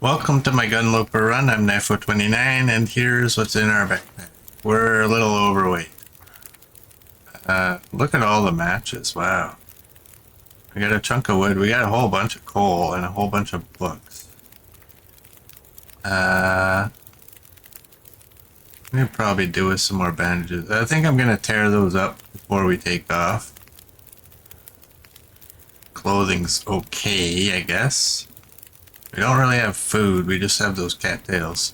Welcome to my Gunloper run. I'm Knifo29, and here's what's in our backpack. We're a little overweight. Look at all the matches. Wow. We got a chunk of wood. We got a whole bunch of coal and a whole bunch of books. We could probably do with some more bandages. I think I'm going to tear those up before we take off. Clothing's okay, I guess. We don't really have food. We just have those cattails.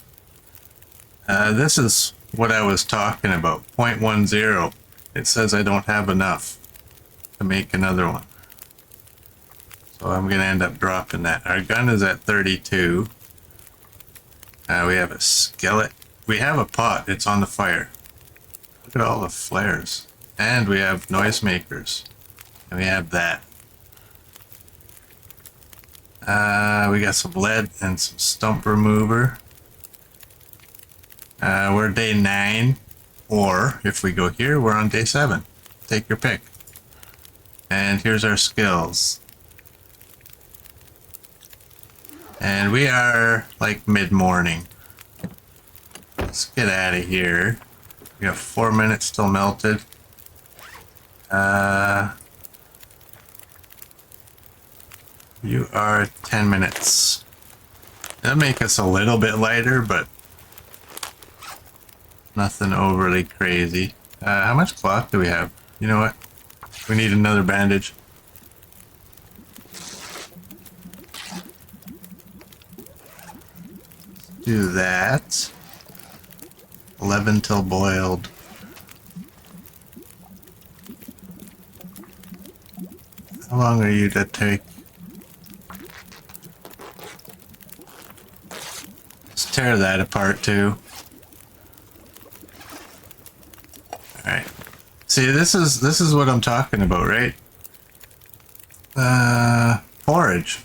This is what I was talking about. 0.10. It says I don't have enough to make another one. So I'm going to end up dropping that. Our gun is at 32. We have a skillet. We have a pot. It's on the fire. Look at all the flares. And we have noisemakers. And we have that. We got some lead and some stump remover. We're day 9. Or, if we go here, we're on day 7. Take your pick. And here's our skills. And we are like mid-morning. Let's get out of here. We have 4 minutes till melted. You are 10 minutes. That'll make us a little bit lighter, but nothing overly crazy. How much cloth do we have? You know what? We need another bandage. Do that. 11 till boiled. How long are you to take? Let's tear that apart too. Alright. See, this is what I'm talking about, right? Forage.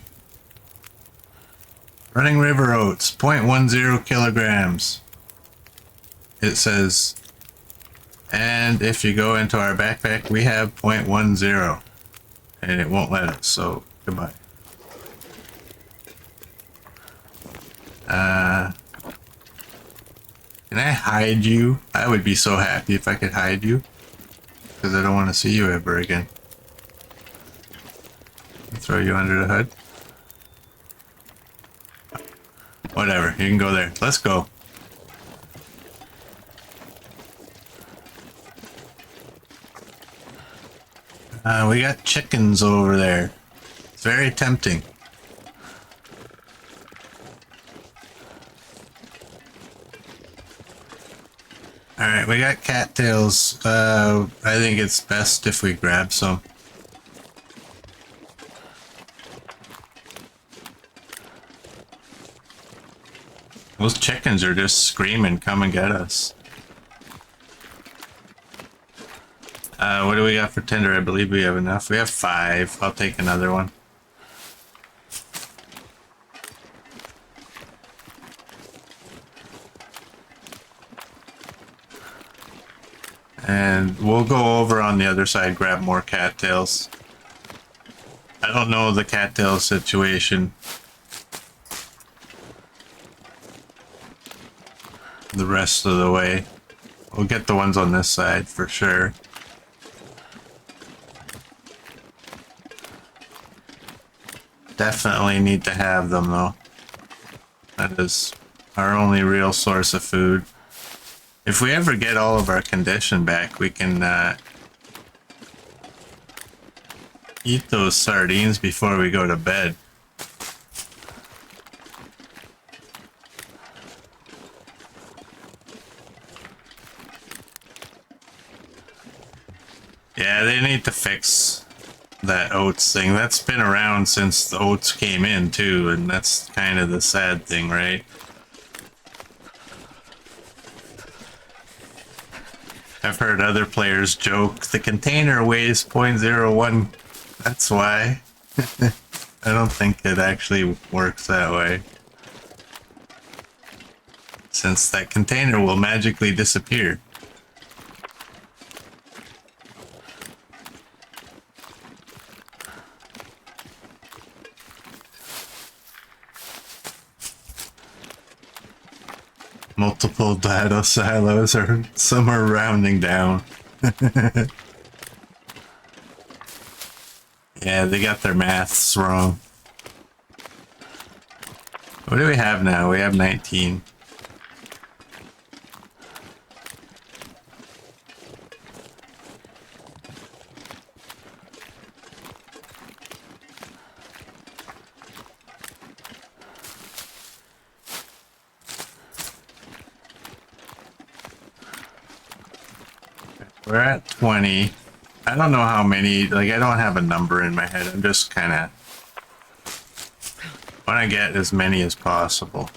Running river oats, 0.10 kilograms. It says, and if you go into our backpack, we have 0.10. And it won't let us, so goodbye. Can I hide you? I would be so happy if I could hide you. Because I don't want to see you ever again. I'll throw you under the hood. Whatever, you can go there. Let's go. We got chickens over there. It's very tempting. Alright, we got cattails. I think it's best if we grab some. Those chickens are just screaming, come and get us. What do we got for tinder? I believe we have enough. We have 5. I'll take another one. And we'll go over on the other side, grab more cattails. I don't know the cattail situation. The rest of the way. We'll get the ones on this side for sure. Definitely need to have them though. That is our only real source of food. If we ever get all of our condition back, we can eat those sardines before we go to bed. Yeah, they need to fix that oats thing. That's been around since the oats came in too, and that's kind of the sad thing, right? I've heard other players joke, the container weighs 0.01. That's why. I don't think it actually works that way. Since that container will magically disappear. Multiple data silos, or some are rounding down. Yeah, they got their maths wrong. What do we have now? We have 19. We're at 20. I don't know how many, like, I don't have a number in my head. I'm just kind of want to get as many as possible.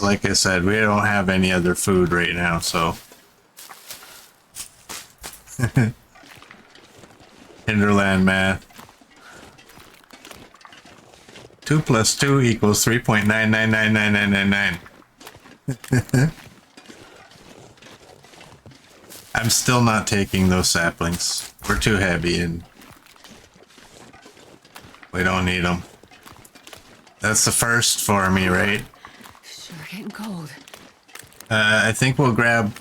Like I said, we don't have any other food right now, so. Hinterland math. 2 plus 2 equals 3.99999999. I'm still not taking those saplings. We're too heavy and we don't need them. That's the first for me, right? Sure getting cold. I think we'll grab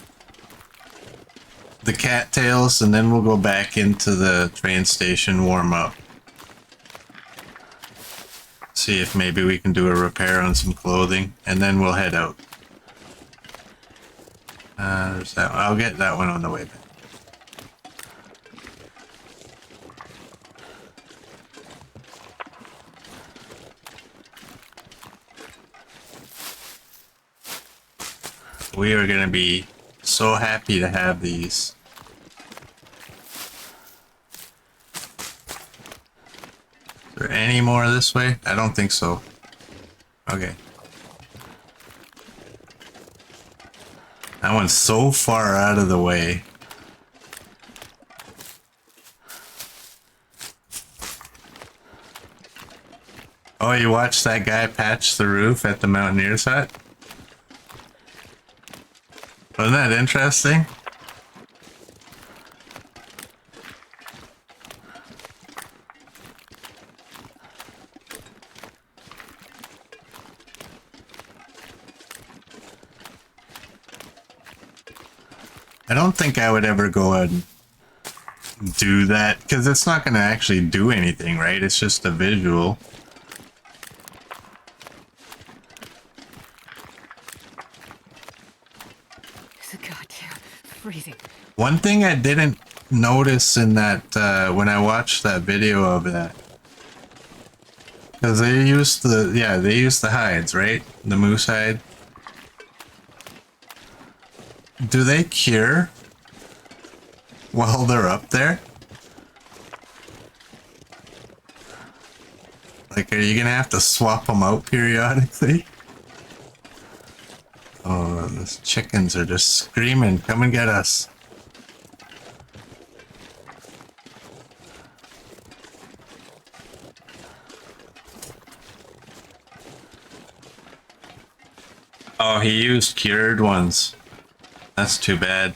the cattails and then we'll go back into the train station, warm up. See if maybe we can do a repair on some clothing and then we'll head out. There's that one. I'll get that one on the way back. We are going to be so happy to have these. Is there any more this way? I don't think so. Okay. That one's so far out of the way. Oh, you watched that guy patch the roof at the Mountaineer's hut? Wasn't that interesting? I don't think I would ever go and do that because it's not going to actually do anything, right? It's just a visual. It's a goddamn freezing. One thing I didn't notice in that when I watched that video of that, because they used the hides, right? The moose hide. Do they cure while they're up there? Like, are you gonna have to swap them out periodically? Oh, those chickens are just screaming, come and get us. Oh, he used cured ones. That's too bad.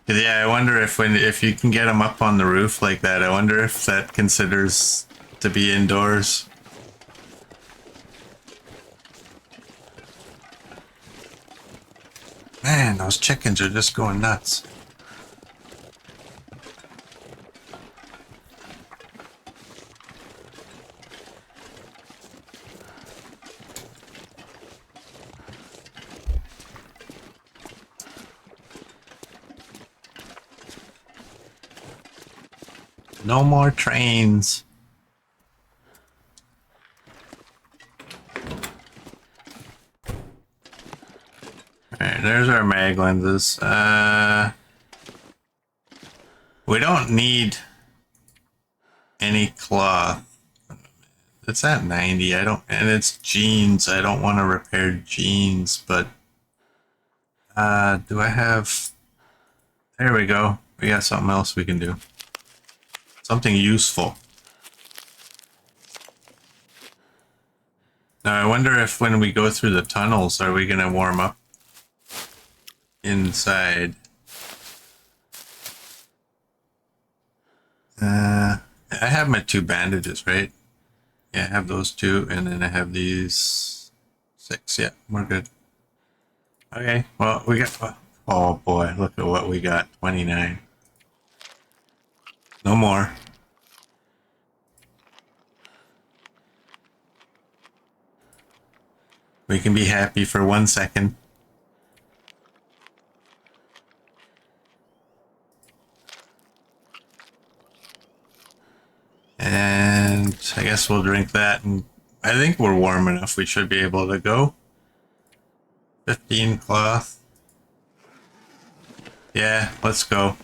Yeah, I wonder if you can get them up on the roof like that, I wonder if that considers to be indoors. Man, those chickens are just going nuts. No more trains. Alright, there's our mag lenses. We don't need any cloth. It's at 90. And it's jeans. I don't want to repair jeans, but do I have... There we go. We got something else we can do. Something useful. Now I wonder if when we go through the tunnels, are we going to warm up inside? I have my 2 bandages, right? Yeah, I have those 2, and then I have these 6. Yeah, we're good. Okay, well, we got... Oh boy, look at what we got. 29. No more. We can be happy for 1 second. And I guess we'll drink that, and I think we're warm enough. We should be able to go. 15 cloth. Yeah, let's go.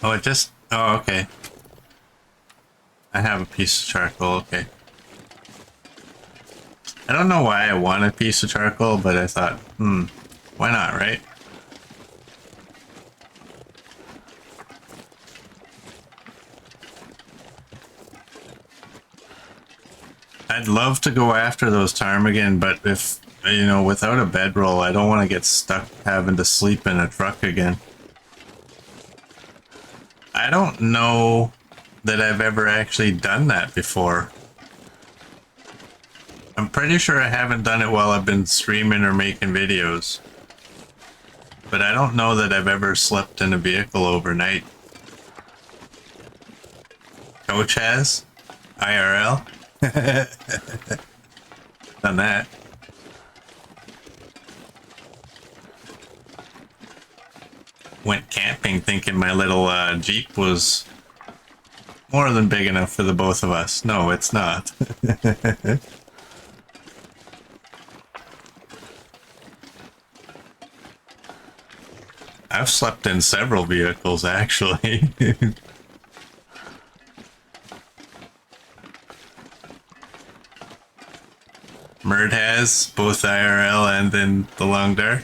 Oh, it just... Oh, okay. I have a piece of charcoal, okay. I don't know why I want a piece of charcoal, but I thought, why not, right? I'd love to go after those ptarmigan, but if, you know, without a bedroll, I don't want to get stuck having to sleep in a truck again. I don't know that I've ever actually done that before. I'm pretty sure I haven't done it while I've been streaming or making videos. But I don't know that I've ever slept in a vehicle overnight. Coach has? IRL? Done that. Went camping thinking my little Jeep was more than big enough for the both of us. No, it's not. I've slept in several vehicles, actually. Merd has, both IRL and in the long dark.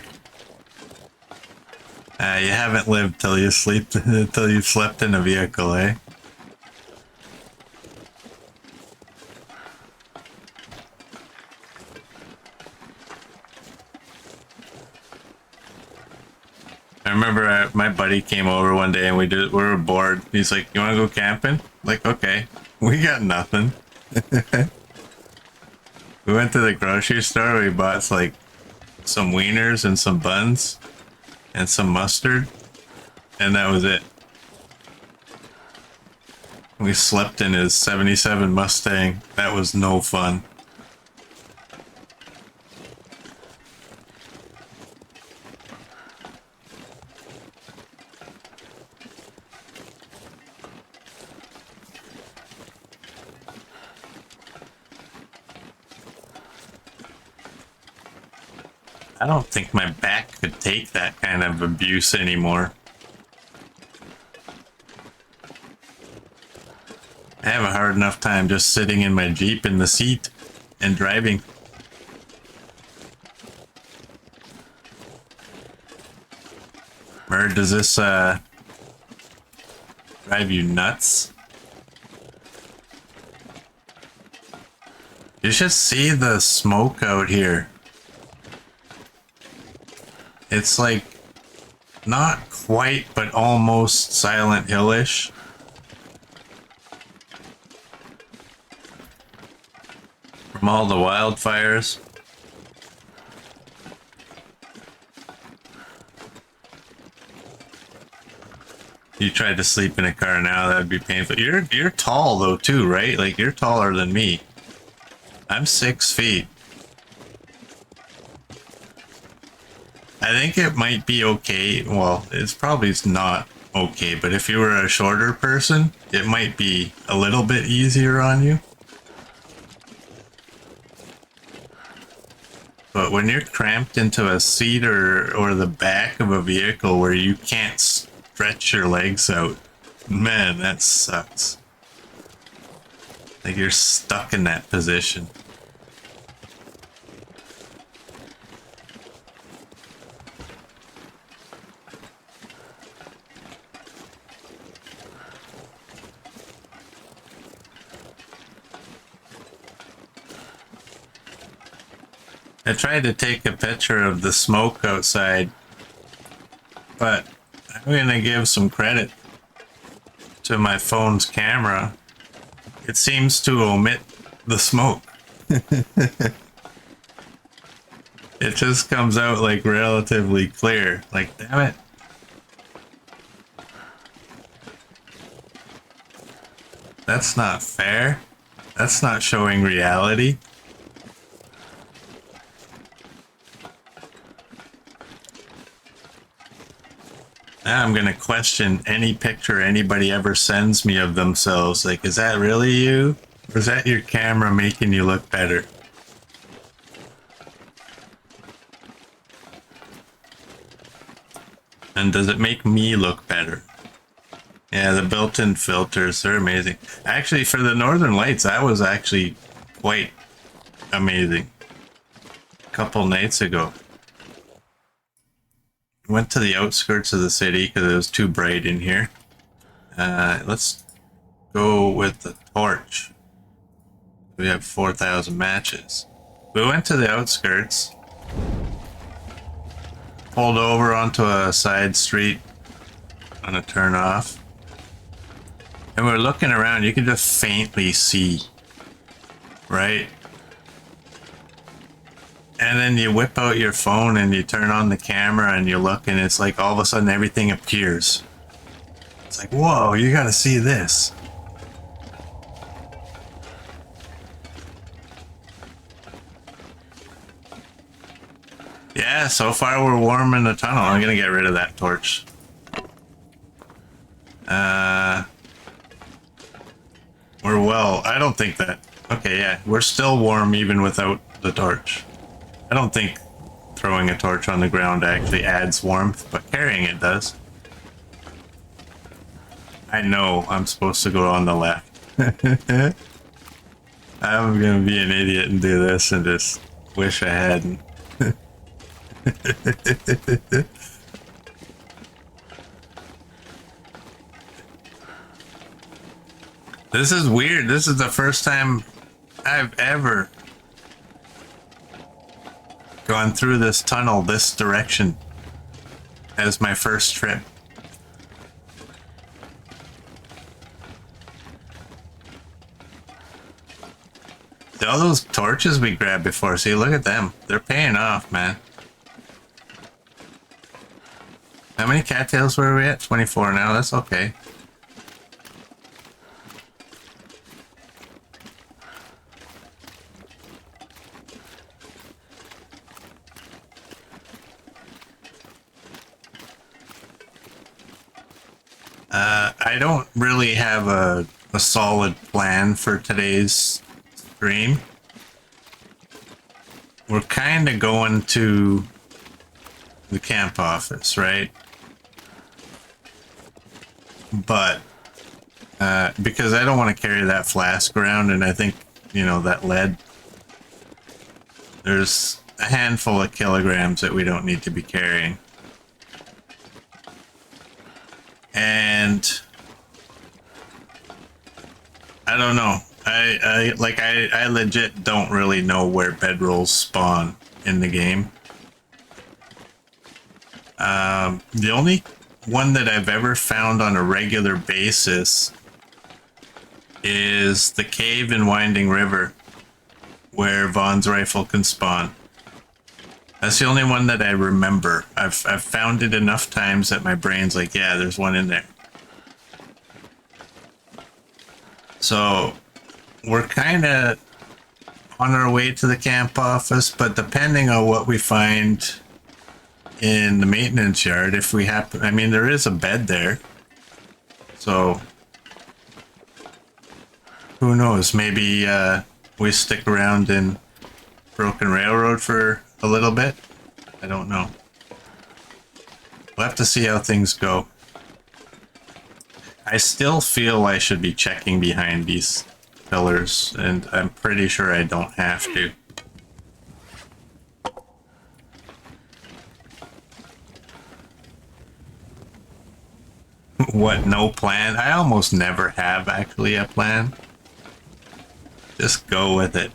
You haven't lived till you sleep, till you've slept in a vehicle, eh? I remember my buddy came over one day and we were bored. He's like, "You want to go camping?" Like, okay, we got nothing. We went to the grocery store. We bought like some wieners and some buns and some mustard, and that was it. We slept in his '77 Mustang. That was no fun. I don't think my back could take that kind of abuse anymore. I have a hard enough time just sitting in my Jeep in the seat and driving. Merd, does this drive you nuts? You should see the smoke out here. It's like not quite, but almost Silent Hill-ish. From all the wildfires. You tried to sleep in a car now, that'd be painful. You're tall though too, right? Like you're taller than me. I'm 6 feet. I think it might be okay. Well, it's probably not okay, but if you were a shorter person, it might be a little bit easier on you. But when you're cramped into a seat or the back of a vehicle where you can't stretch your legs out, man, that sucks. Like you're stuck in that position. I tried to take a picture of the smoke outside, but I'm gonna give some credit to my phone's camera. It seems to omit the smoke. It just comes out like relatively clear. Like, damn it. That's not fair. That's not showing reality. Now I'm gonna question any picture anybody ever sends me of themselves. Like, is that really you? Or is that your camera making you look better? And does it make me look better? Yeah, the built-in filters, they're amazing. Actually, for the Northern Lights, that was actually quite amazing. A couple nights ago. Went to the outskirts of the city because it was too bright in here. Let's go with the torch. We have 4,000 matches. We went to the outskirts. Pulled over onto a side street on a turn off. And we're looking around, you can just faintly see, right? And then you whip out your phone and you turn on the camera and you look and it's like all of a sudden everything appears. It's like, whoa, you gotta see this. Yeah, so far we're warm in the tunnel. I'm gonna get rid of that torch. We're well, I don't think that. Okay, yeah, we're still warm even without the torch. I don't think throwing a torch on the ground actually adds warmth, but carrying it does. I know I'm supposed to go on the left. I'm gonna be an idiot and do this and just wish I hadn't. This is weird. This is the first time I've ever gone through this tunnel this direction as my first trip. See all those torches we grabbed before. See, look at them. They're paying off, man. How many cattails were we at? 24 now. That's okay. I don't really have a solid plan for today's stream. We're kind of going to the camp office, right? But because I don't want to carry that flask around, and I think, you know, that lead, there's a handful of kilograms that we don't need to be carrying. And I don't know. I legit don't really know where bedrolls spawn in the game. The only one that I've ever found on a regular basis is the cave in Winding River, where Vaughn's rifle can spawn. That's the only one that I remember. I've found it enough times that my brain's like, yeah, there's one in there. So we're kind of on our way to the camp office, but depending on what we find in the maintenance yard, if we happen, I mean, there is a bed there. So who knows? Maybe we stick around in Broken Railroad for a little bit. I don't know. We'll have to see how things go. I still feel I should be checking behind these pillars, and I'm pretty sure I don't have to. What, no plan? I almost never have actually a plan. Just go with it.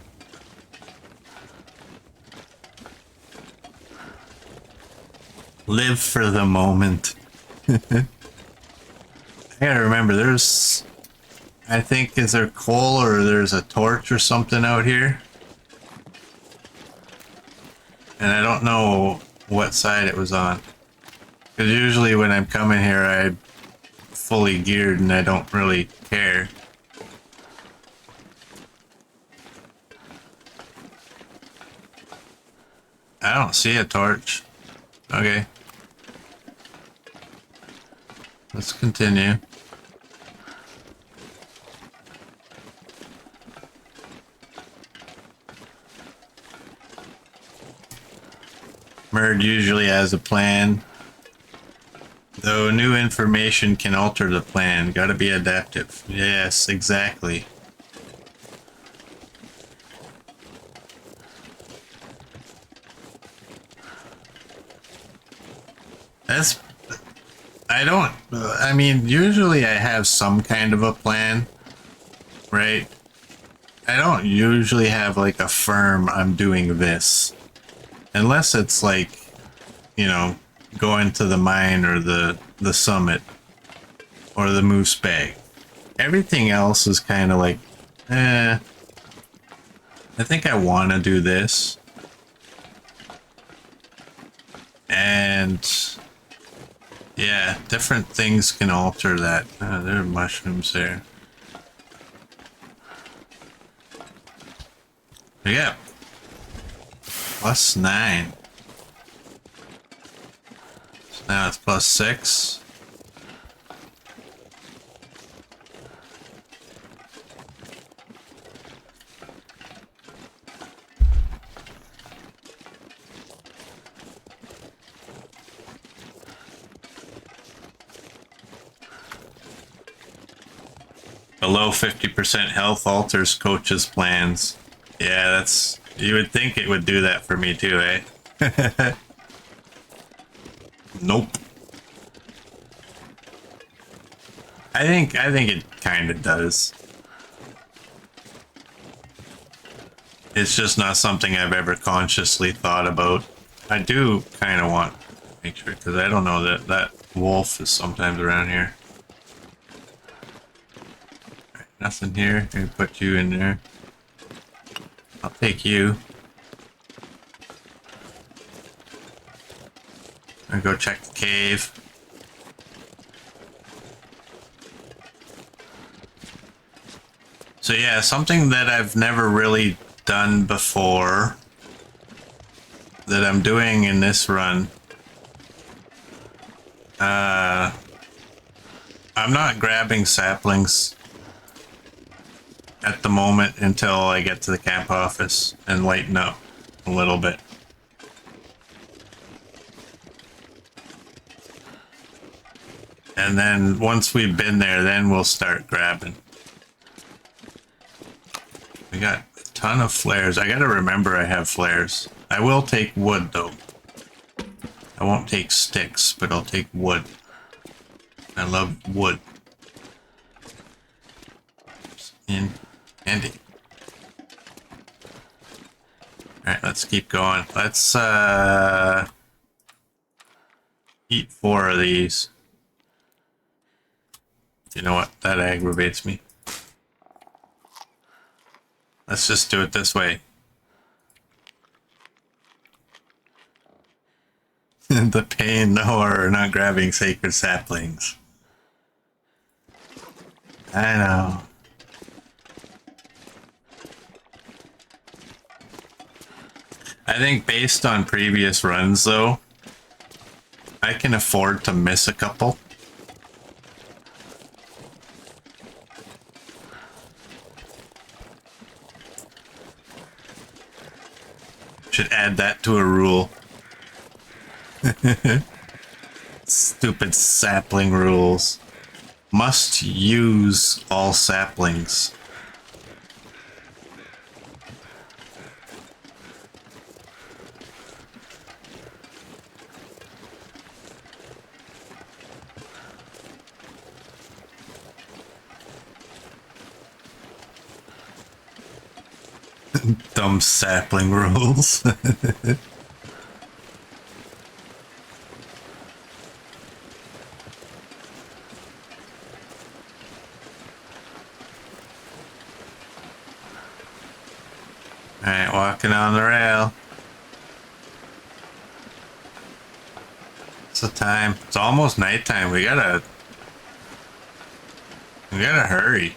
Live for the moment. I gotta remember, there's... I think, is there coal or there's a torch or something out here? And I don't know what side it was on. Because usually when I'm coming here, I'm fully geared and I don't really care. I don't see a torch. Okay. Let's continue. Murd usually has a plan. Though new information can alter the plan. Gotta be adaptive. Yes, exactly. That's... I mean, usually I have some kind of a plan, right? I don't usually have like a firm, I'm doing this. Unless it's like, you know, going to the mine or the summit or the moose bag. Everything else is kind of like, I think I want to do this. And yeah, different things can alter that. There are mushrooms there. Yeah. +9. So now it's +6. Below 50% health alters coach's plans. Yeah, that's... You would think it would do that for me too, eh? Nope. I think it kind of does. It's just not something I've ever consciously thought about. I do kind of want to make sure, because I don't know that wolf is sometimes around here. Right, nothing here. Let me put you in there. I'll take you. I'll go check the cave. So yeah, something that I've never really done before that I'm doing in this run. I'm not grabbing saplings at the moment until I get to the camp office and lighten up a little bit. And then once we've been there, then we'll start grabbing. We got a ton of flares. I gotta remember I have flares. I will take wood though. I won't take sticks, but I'll take wood. I love wood. In handy. Alright, let's keep going. Let's eat 4 of these. You know what? That aggravates me. Let's just do it this way. The pain, the horror, not grabbing sacred saplings. I know. I think based on previous runs, though, I can afford to miss a couple. Should add that to a rule. Stupid sapling rules. Must use all saplings. Dumb sapling rules. Alright, walking on the rail. It's the time. It's almost nighttime. We gotta hurry.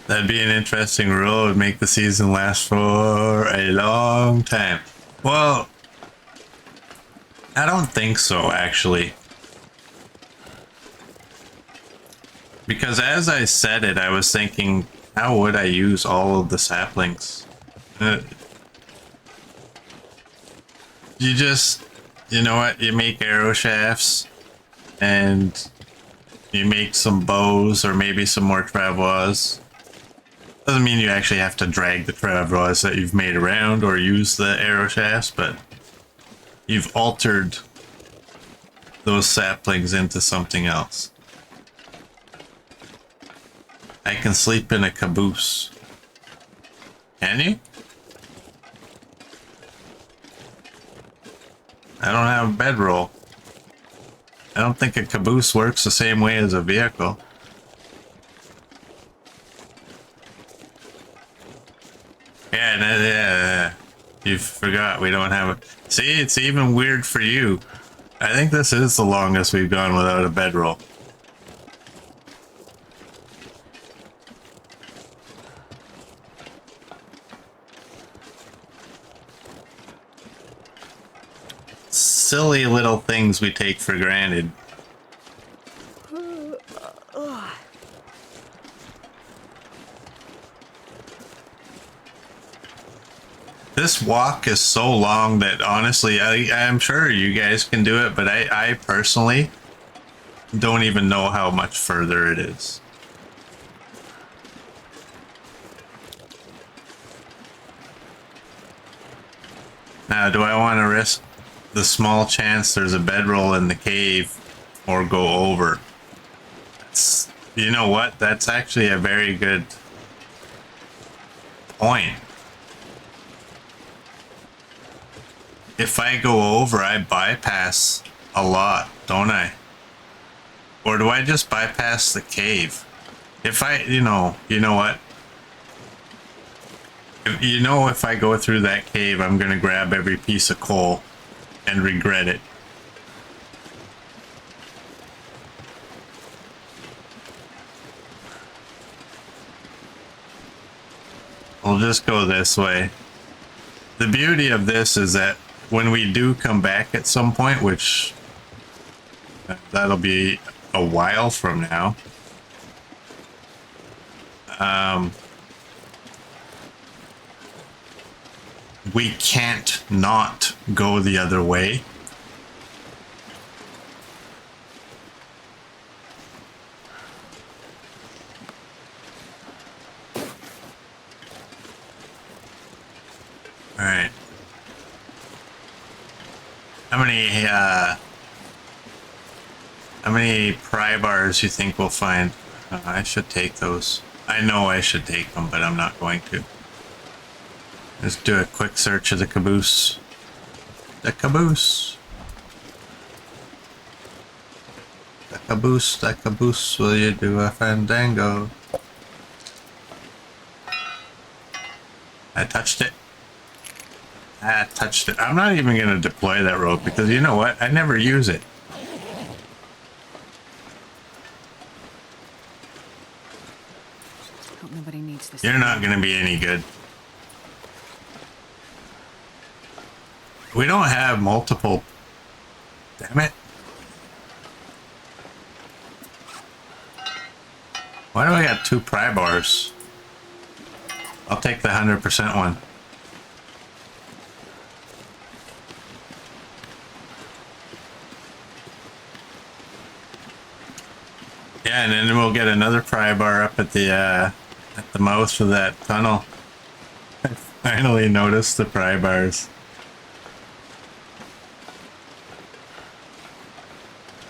That'd be an interesting rule. It would make the season last for a long time. Well, I don't think so, actually. Because as I said it, I was thinking, how would I use all of the saplings? Uh, you just, you know what? You make arrow shafts and you make some bows or maybe some more travois. Doesn't mean you actually have to drag the travois that you've made around or use the arrow shafts, but you've altered those saplings into something else. I can sleep in a caboose. Can you? I don't have a bedroll. I don't think a caboose works the same way as a vehicle. Yeah. You forgot we don't have a... See, it's even weird for you. I think this is the longest we've gone without a bedroll. Silly little things we take for granted. This walk is so long that honestly, I'm sure you guys can do it, but I personally don't even know how much further it is. Now, do I want to risk the small chance there's a bedroll in the cave or go over? You know what? That's actually a very good point. If I go over, I bypass a lot, don't I? Or do I just bypass the cave? If I, you know what? If I go through that cave, I'm gonna grab every piece of coal and regret it. We'll just go this way. The beauty of this is that when we do come back at some point, which that'll be a while from now, we can't not go the other way. All right. How many pry bars you think we'll find? I should take those. I know I should take them, but I'm not going to. Let's do a quick search of the caboose. The caboose. The caboose, will you do a fandango? I touched it. I touched it. I'm not even going to deploy that rope because you know what? I never use it. Hope nobody needs this. You're not going to be any good. We don't have multiple. Damn it. Why do I got 2 pry bars? I'll take the 100% one. Yeah, and then we'll get another pry bar up at the mouth of that tunnel. I finally noticed the pry bars.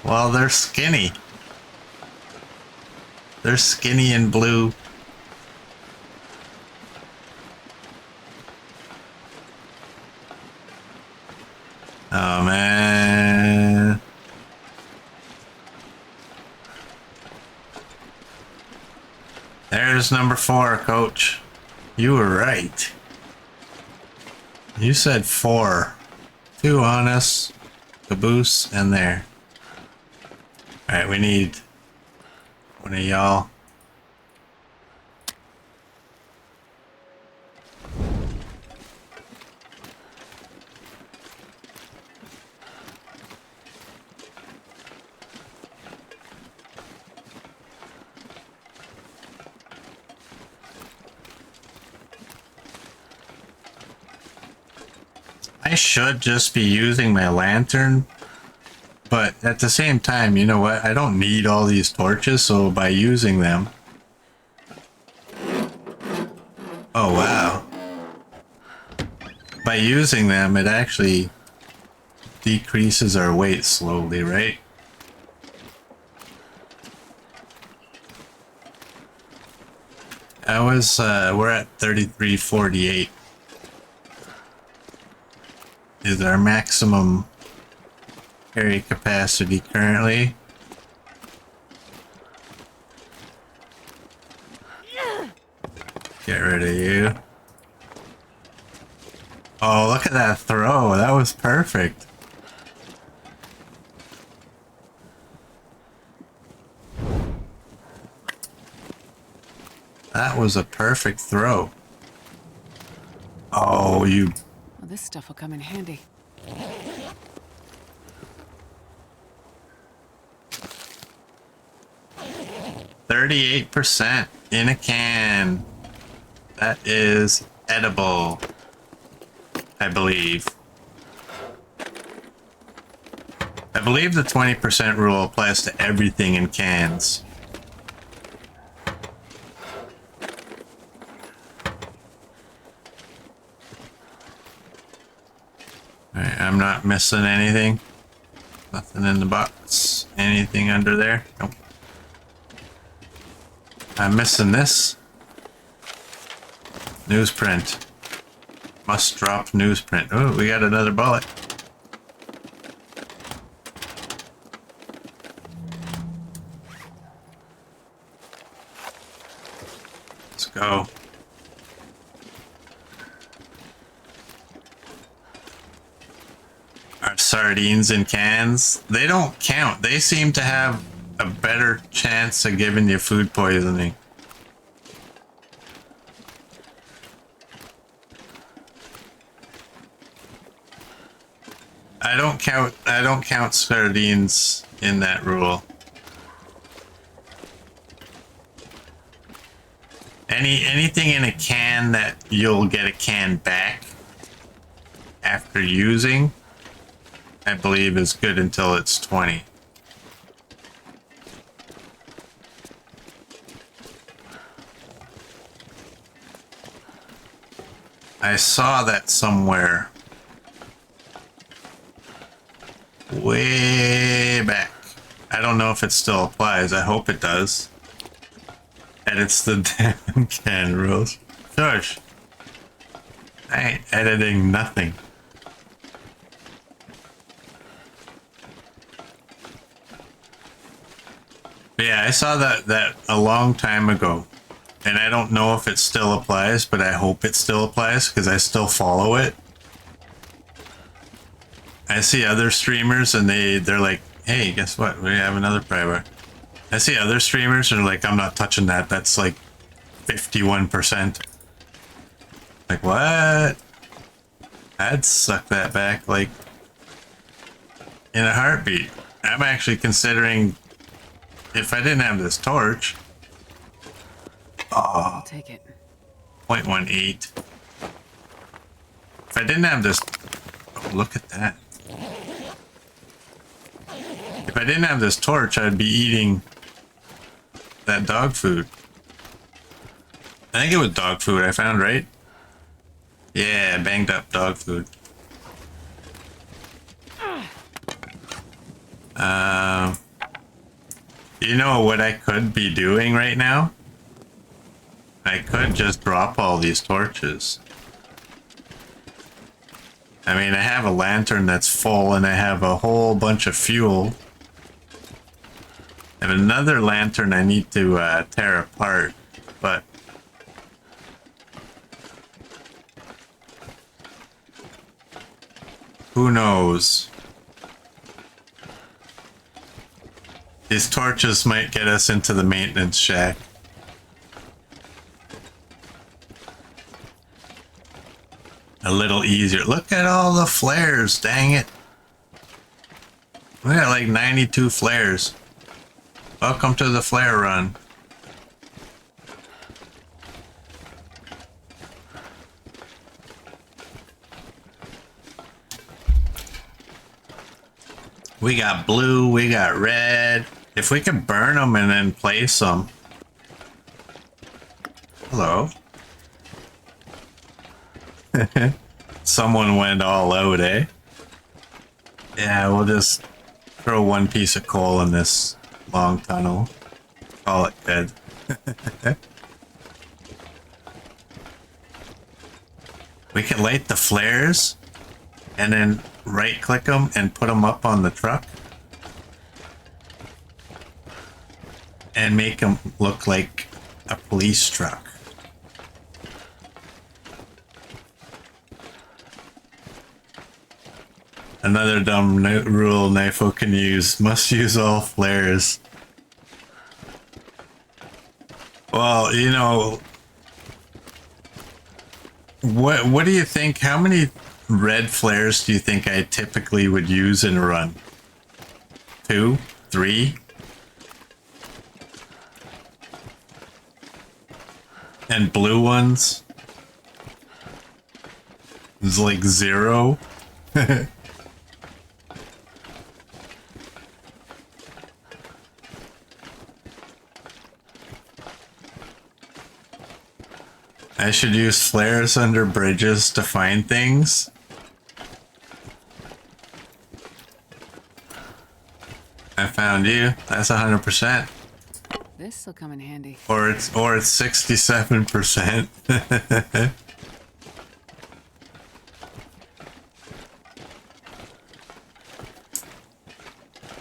Well, they're skinny. They're skinny and blue. Oh man. There's number 4, coach. You were right. You said 4. 2 on us, caboose, and there. Alright, we need one of y'all. I should just be using my lantern, but at the same time, you know what? I don't need all these torches, so by using them... Oh, wow. By using them, it actually decreases our weight slowly, right? We're at 3348. Is our maximum carry capacity currently. Get rid of you. Oh, look at that throw. That was perfect. That was a perfect throw. Oh, you... Well, this stuff will come in handy. %38 in a can. That is edible, I believe. I believe the 20% rule applies to everything in cans. Alright, I'm not missing anything. Nothing in the box. Anything under there? Nope. I'm missing this. Newsprint. Must drop newsprint. Oh, we got another bullet. Let's go. Our sardines in cans, they don't count. They seem to have a better chance of giving you food poisoning. I don't count sardines in that rule. Anything in a can that you'll get a can back after using, I believe is good until it's 20. I saw that somewhere. Way back. I don't know if it still applies. I hope it does. Edits the damn can rules. Shush. I ain't editing nothing. But yeah, I saw that a long time ago. And I don't know if it still applies, but I hope it still applies because I still follow it. I see other streamers and they're like, hey, guess what? We have another prybar. I see other streamers and are like, I'm not touching that. That's like 51%. Like, what? I'd suck that back like in a heartbeat. I'm actually considering if I didn't have this torch. Oh, I'll take it. 0.18. If I didn't have this, oh, look at that. If I didn't have this torch, I'd be eating that dog food. I think it was dog food I found, right? Yeah, banged up dog food. You know what I could be doing right now? I could just drop all these torches. I mean, I have a lantern that's full and I have a whole bunch of fuel. I have another lantern I need to tear apart, but who knows? These torches might get us into the maintenance shack. A little easier. Look at all the flares, dang it. We got like 92 flares. Welcome to the flare run. We got blue, we got red. If we could burn them and then place them. Hello. Someone went all out, eh? Yeah, we'll just throw one piece of coal in this long tunnel. Call it good. We can light the flares and then right click them and put them up on the truck and make them look like a police truck. Another dumb rule Nifo can use. Must use all flares. Well, you know, what do you think? How many red flares do you think I typically would use in a run? 2? 3? And blue ones? It's like 0. I should use flares under bridges to find things. I found you. That's 100%. This'll come in handy. Or it's 67%.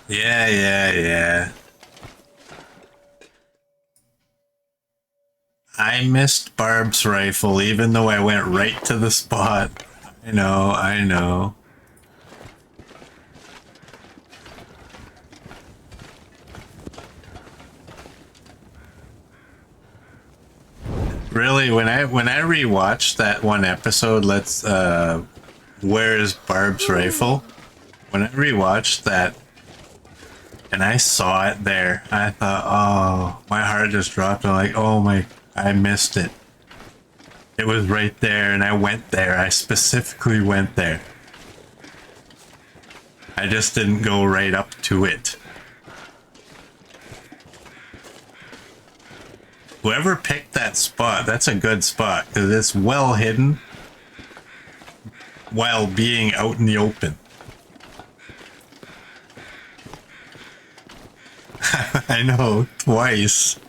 Yeah. I missed Barb's rifle even though I went right to the spot. I know. Really, when I rewatched that one episode, where is Barb's rifle? When I rewatched that and I saw it there, I thought, oh, my heart just dropped. I'm like, oh my, I missed it. It was right there and I went there. I specifically went there. I just didn't go right up to it. Whoever picked that spot, that's a good spot because it's well hidden while being out in the open. I know, twice.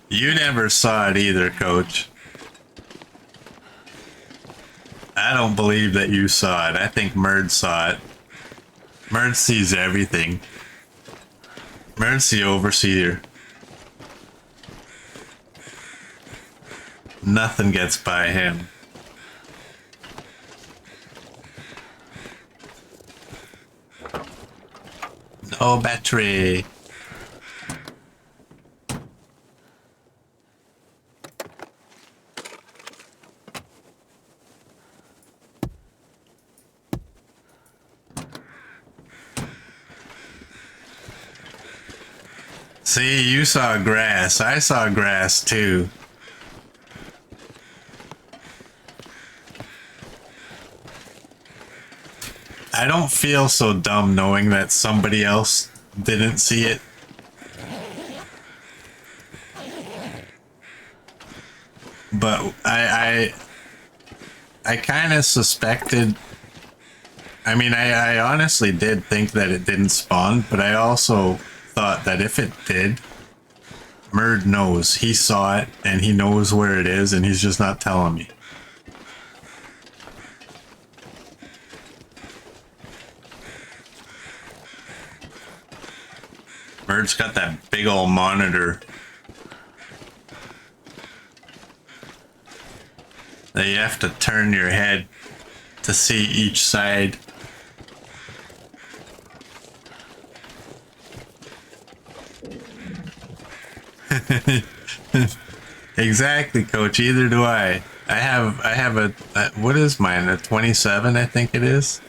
You never saw it either, Coach. I don't believe that you saw it. I think Merd saw it. Merd sees everything. Merd's the overseer. Nothing gets by him. No battery. See, you saw grass. I saw grass too. I don't feel so dumb knowing that somebody else didn't see it. But I kind of suspected. I mean, I honestly did think that it didn't spawn, but I also thought that if it did, Merd knows. He saw it and he knows where it is and he's just not telling me. Bird's got that big old monitor that you have to turn your head to see each side. Exactly, coach. Either do I. I have a what is mine? A 27, I think it is.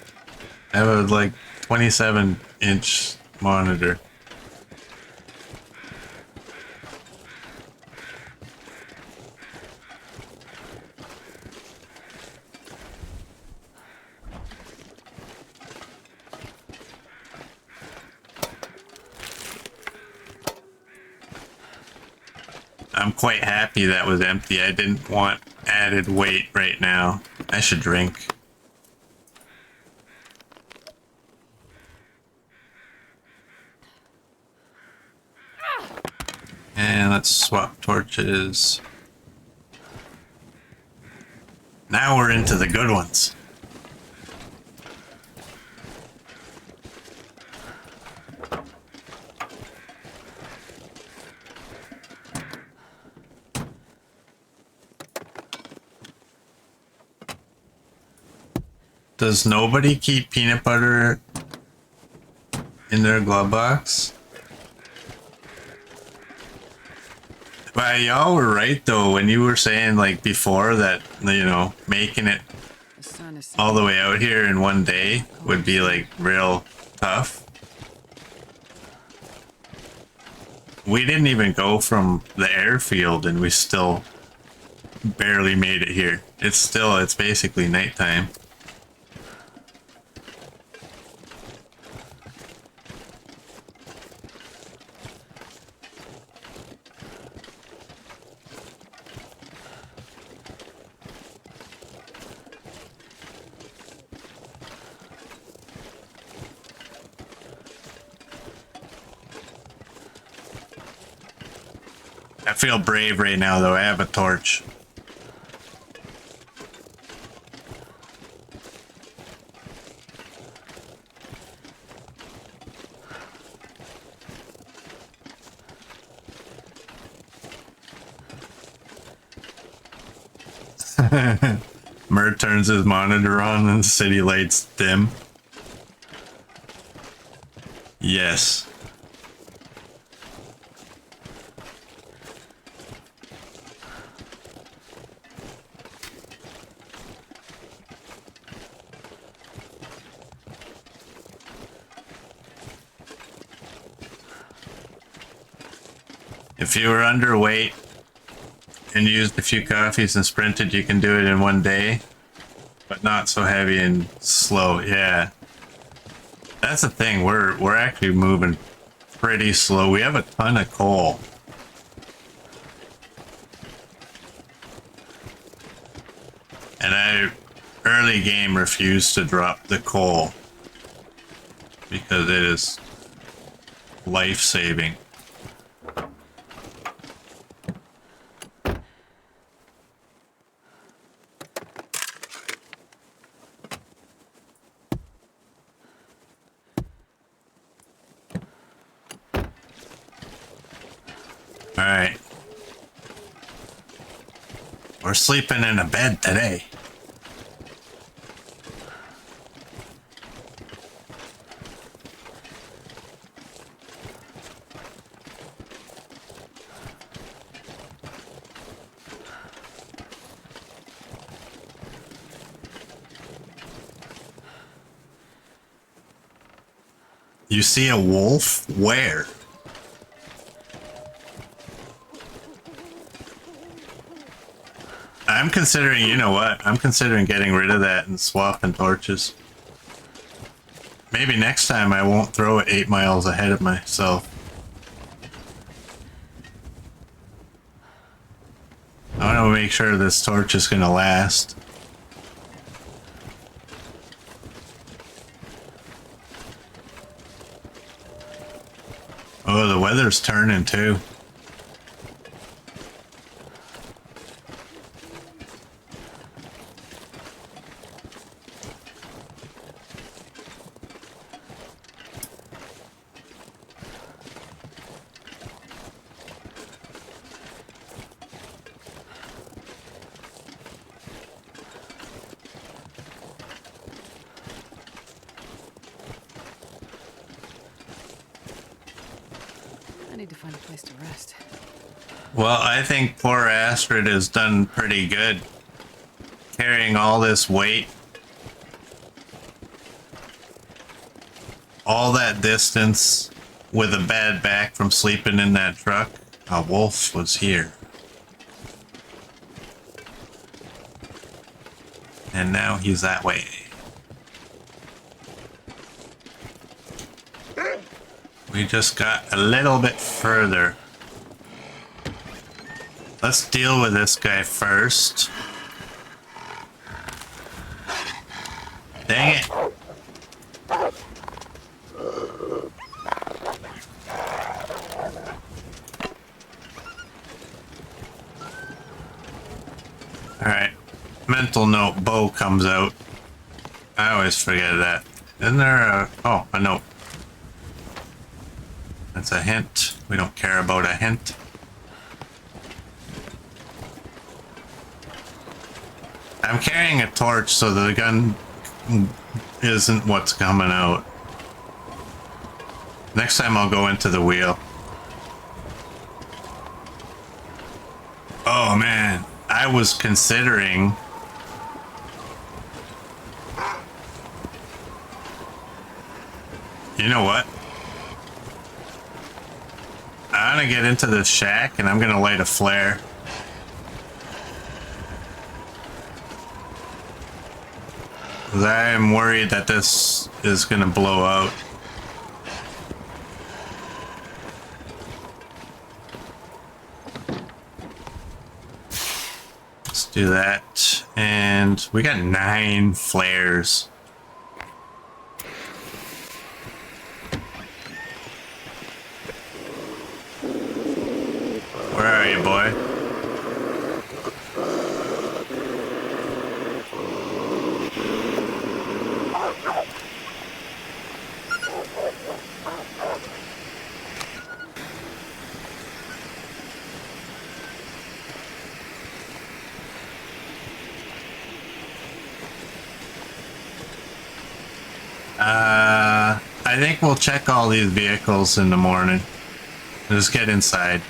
I have a like 27-inch monitor. I'm quite happy that was empty. I didn't want added weight right now. I should drink. And let's swap torches. Now we're into the good ones. Does nobody keep peanut butter in their glove box? Well, y'all were right though when you were saying like before that, you know, making it The sun is all the way out here in one day would be like real tough. We didn't even go from the airfield and we still barely made it here. It's basically nighttime. I feel brave right now though. I have a torch. Mert turns his monitor on and the city lights dim. Yes. If you were underweight and used a few coffees and sprinted, you can do it in one day, but not so heavy and slow. Yeah, that's the thing. We're actually moving pretty slow. We have a ton of coal. And I early game refused to drop the coal because it is life-saving. All right. We're sleeping in a bed today. You see a wolf? Where? I'm considering, you know what? I'm considering getting rid of that and swapping torches. Maybe next time I won't throw it 8 miles ahead of myself. I want to make sure this torch is going to last. Oh, the weather's turning too. I need to find a place to rest. Well, I think poor Astrid has done pretty good carrying all this weight. All that distance with a bad back from sleeping in that truck. A wolf was here. And now he's that way. We just got a little bit further. Let's deal with this guy first. Dang it. Alright. Mental note, bow comes out. I always forget that. Isn't there a... Oh, a note. That's a hint. We don't care about a hint. I'm carrying a torch so the gun isn't what's coming out. Next time I'll go into the wheel. Oh man, I was considering... You know what? I'm gonna get into this shack and I'm gonna light a flare. Because I am worried that this is gonna blow out. Let's do that. And we got 9 flares. Where are you, boy? I think we'll check all these vehicles in the morning. Just get inside.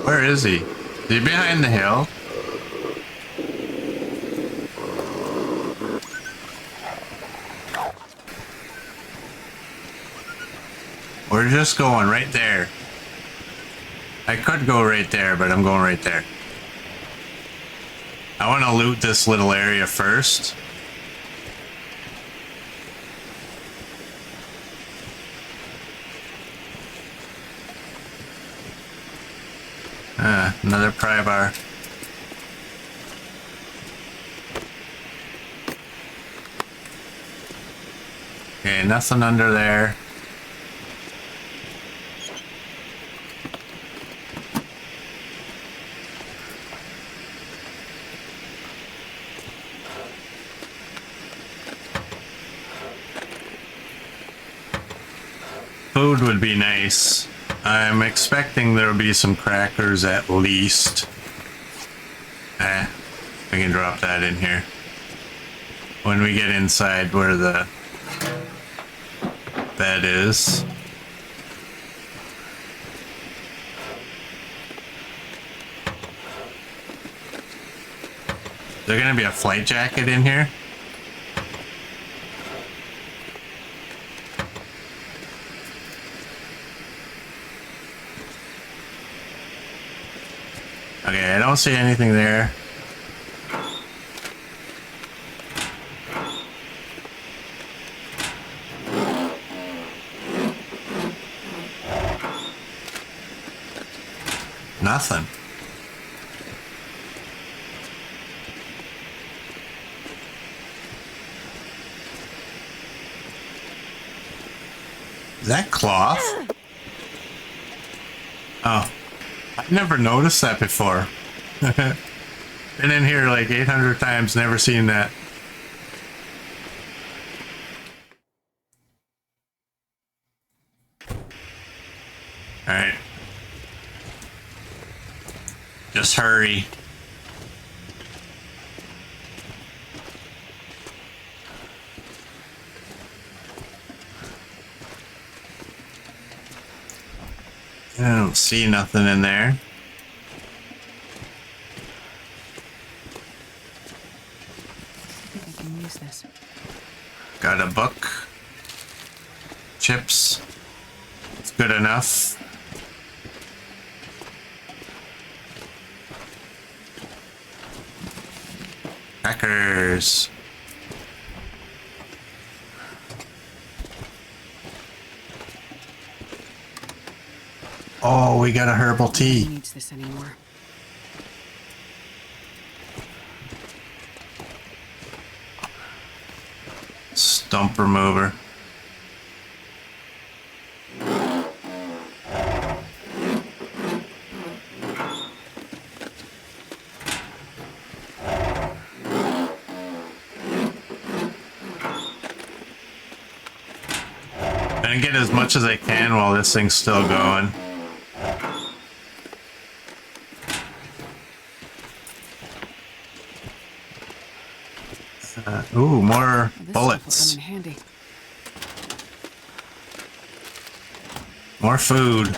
Where is he? Is he behind the hill? We're just going right there. I could go right there, but I'm going right there. I want to loot this little area first. Another pry bar. Okay, nothing under there. Food would be nice. I'm expecting there'll be some crackers at least. We can drop that in here. When we get inside where the bed is. Is there gonna be a flight jacket in here? Okay, I don't see anything there. Nothing. Is that cloth? Oh. I've never noticed that before. Been in here like 800 times, never seen that. Alright. Just hurry. I don't see nothing in there. I think I can use this. Got a book. Chips. It's good enough. Crackers. Oh, we got a herbal Who tea. needs this anymore? Stump remover. Gonna get as much as I can while this thing's still going. Ooh, more This stuff will bullets. come in handy. More food.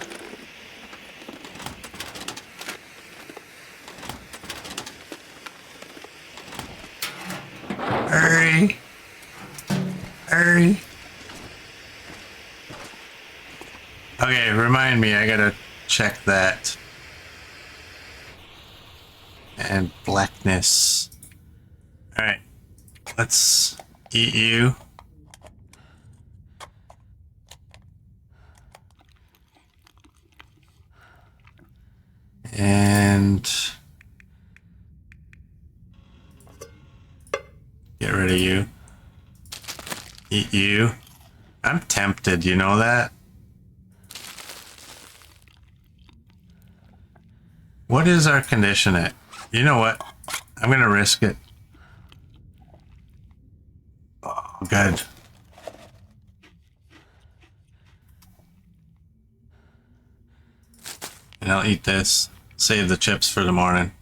Hurry. Hurry. Okay, remind me, I gotta check that. And blackness. Alright. Let's eat you. And get rid of you. Eat you. I'm tempted, you know that? What is our condition at? You know what? I'm gonna risk it. Oh, good. And I'll eat this. Save the chips for the morning.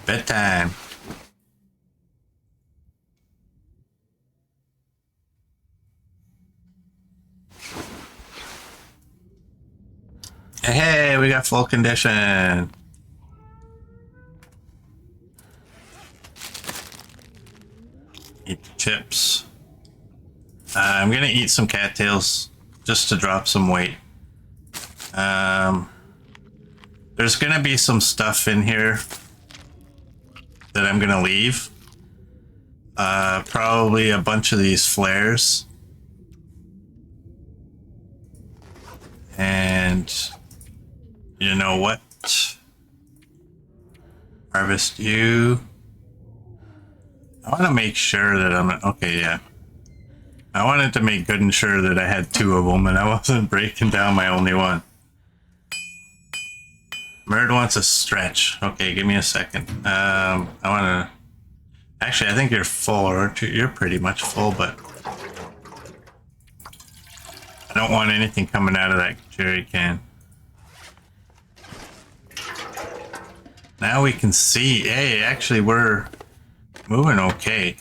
Bedtime. Hey, we got full condition. Eat the chips. I'm gonna eat some cattails just to drop some weight. There's gonna be some stuff in here that I'm gonna leave. Probably a bunch of these flares. And you know what? Harvest you. I want to make sure that I'm okay. Yeah, I wanted to make good and sure that I had two of them and I wasn't breaking down my only one. Merd wants a stretch. Okay, give me a second. I want to. Actually, I think you're full, or you're pretty much full, but I don't want anything coming out of that jerry can. Now we can see. Hey, actually, we're moving okay.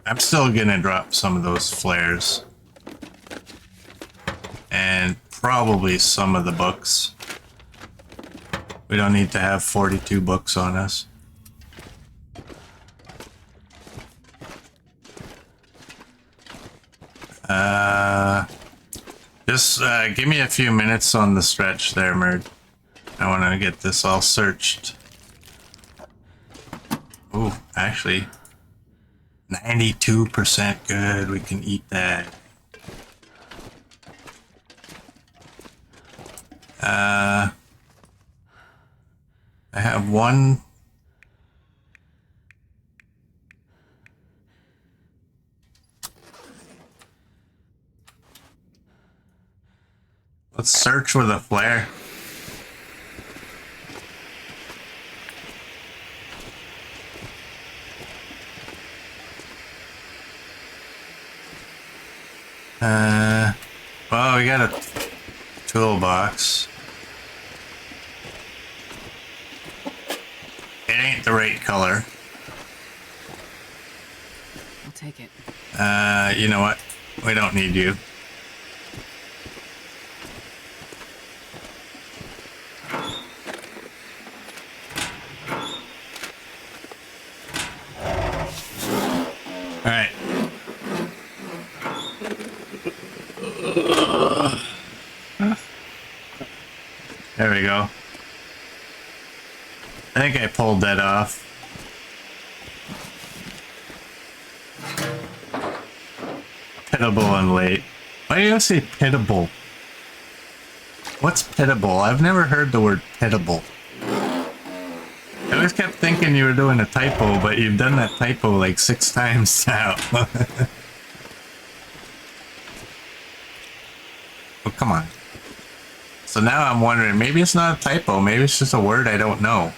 I'm still gonna drop some of those flares. And probably some of the books. We don't need to have 42 books on us. Just give me a few minutes on the stretch there, Merd. I want to get this all searched. Ooh, actually, 92% good. We can eat that. I have one. search with a flare. Well, we got a toolbox. It ain't the right color. I'll take it. You know what? We don't need you. Alright. There we go. I think I pulled that off. Pitiable and late. Why do you say pitiable? What's pitiable? I've never heard the word pitiable. I always kept thinking you were doing a typo, but you've done that typo like 6 times now. Oh, come on. So now I'm wondering, maybe it's not a typo, maybe it's just a word I don't know.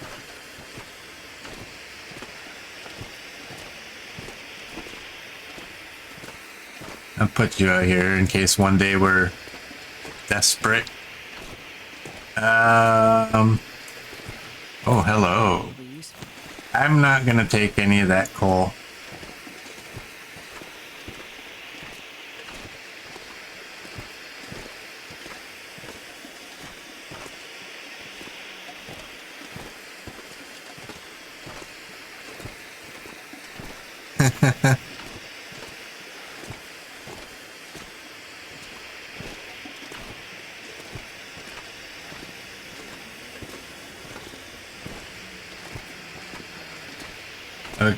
I'll put you out here in case one day we're desperate. Oh, hello. I'm not gonna take any of that coal.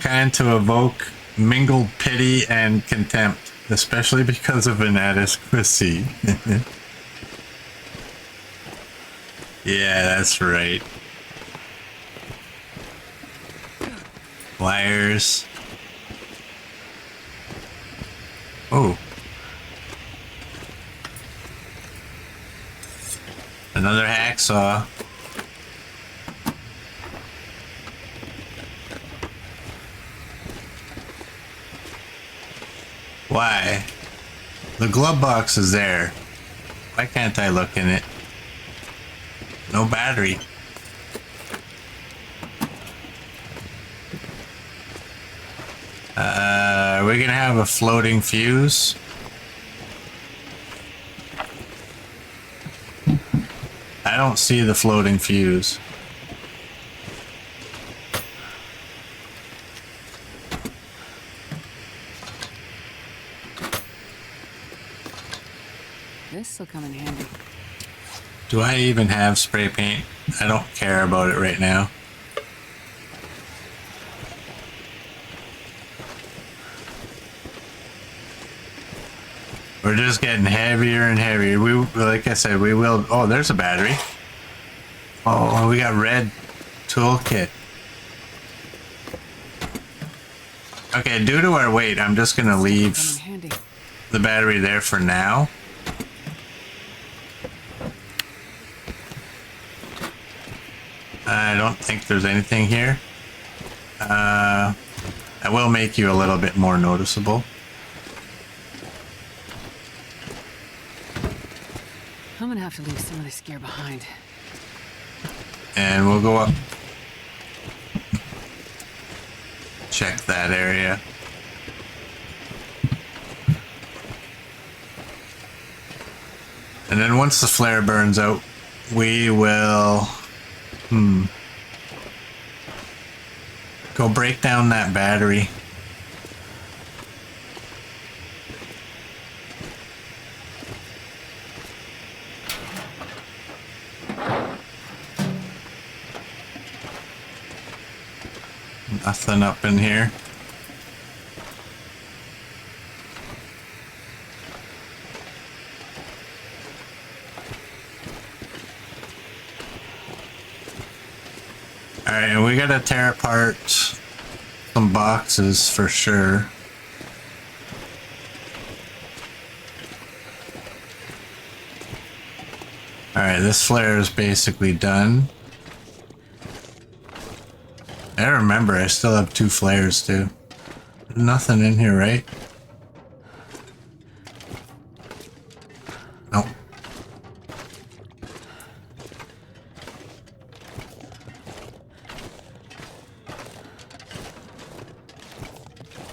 Kind to evoke mingled pity and contempt, especially because of inadequacy. Yeah, that's right. Wires. Oh. Another hacksaw. Why? The glove box is there. Why can't I look in it? No battery. Are we gonna have a floating fuse? I don't see the floating fuse. This'll come in handy. Do I even have spray paint? I don't care about it right now. We're just getting heavier and heavier. We, like I said, we will. Oh, there's a battery. Oh, we got red toolkit. Okay, due to our weight, I'm just gonna leave the battery there for now. I don't think there's anything here. I will make you a little bit more noticeable. I'm gonna have to leave some of this gear behind. And we'll go up. Check that area. And then once the flare burns out, we will... Go break down that battery. Nothing up in here. Alright, and we gotta tear apart some boxes for sure. this flare is basically done. I remember I still have 2 flares too. Nothing in here, right? Nope.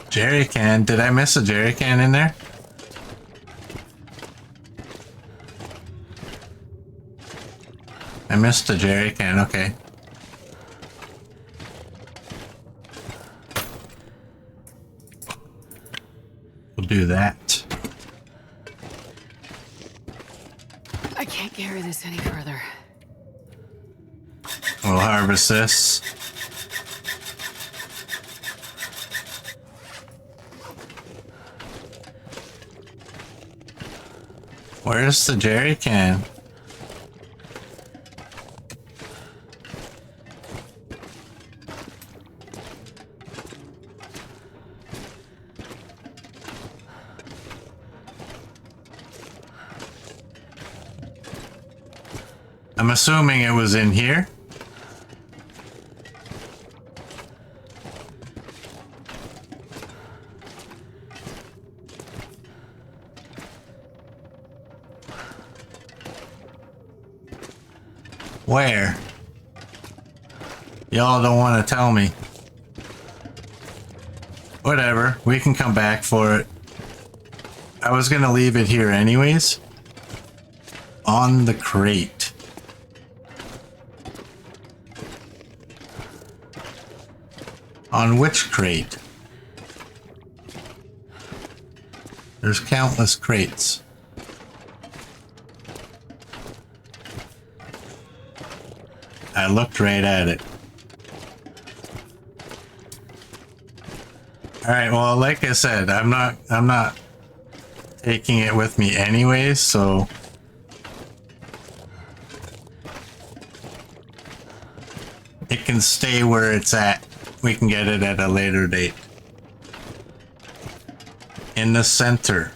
Jerry can. Did I miss a jerry can in there? I missed a jerry can, okay. We'll do that. I can't carry this any further. We'll harvest this. Where's the jerry can? I'm assuming it was in here. Where? Y'all don't want to tell me. Whatever, we can come back for it. I was gonna leave it here anyways. On the crate. On which crate? There's countless crates. I looked right at it. Alright, well, like I said, I'm not taking it with me anyways, so it can stay where it's at. We can get it at a later date. In the center.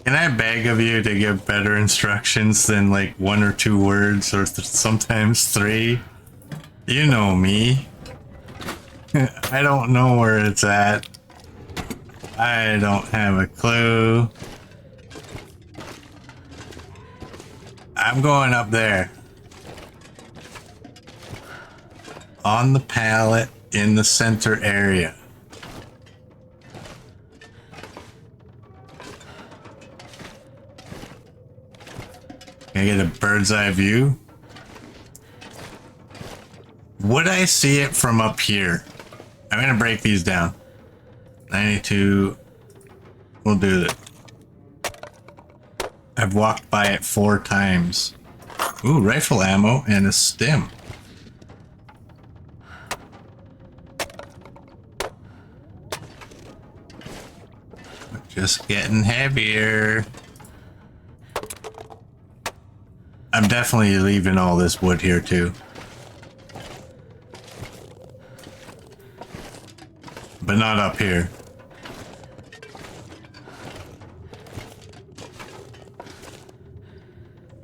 Can I beg of you to give better instructions than like 1 or 2 words or sometimes 3? You know me. I don't know where it's at. I don't have a clue. I'm going up there. On the pallet in the center area. Can I get a bird's eye view? Would I see it from up here? I'm gonna break these down. 92. We'll do it. I've walked by it 4 times. Ooh, rifle ammo and a stim. Just getting heavier. I'm definitely leaving all this wood here too. But not up here.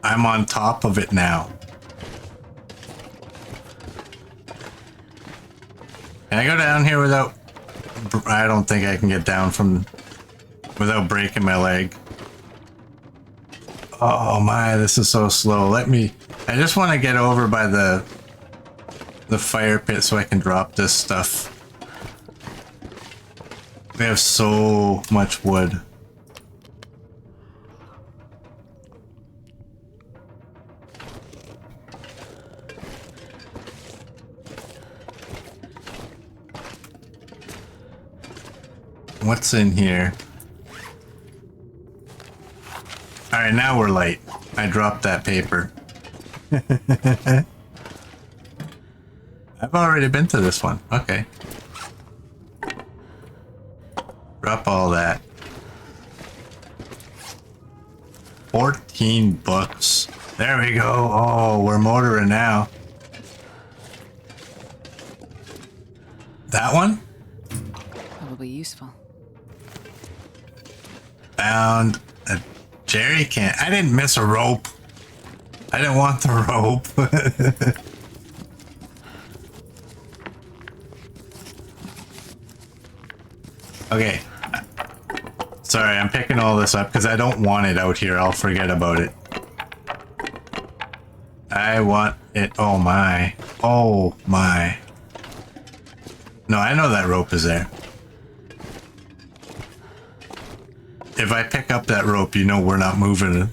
I'm on top of it now. Can I go down here without... I don't think I can get down from... without breaking my leg. Oh my, this is so slow. Let me... I just want to get over by the fire pit so I can drop this stuff. We have so much wood. What's in here? Alright, now we're late. I dropped that paper. I've already been to this one. Okay. Drop all that. 14 books. There we go. Oh, we're motoring now. That one? Probably useful. Found a jerry can. I didn't miss a rope. I didn't want the rope. Okay. Sorry, I'm picking all this up because I don't want it out here. I'll forget about it. I want it. Oh my. Oh my. No, I know that rope is there. If I pick up that rope, you know we're not moving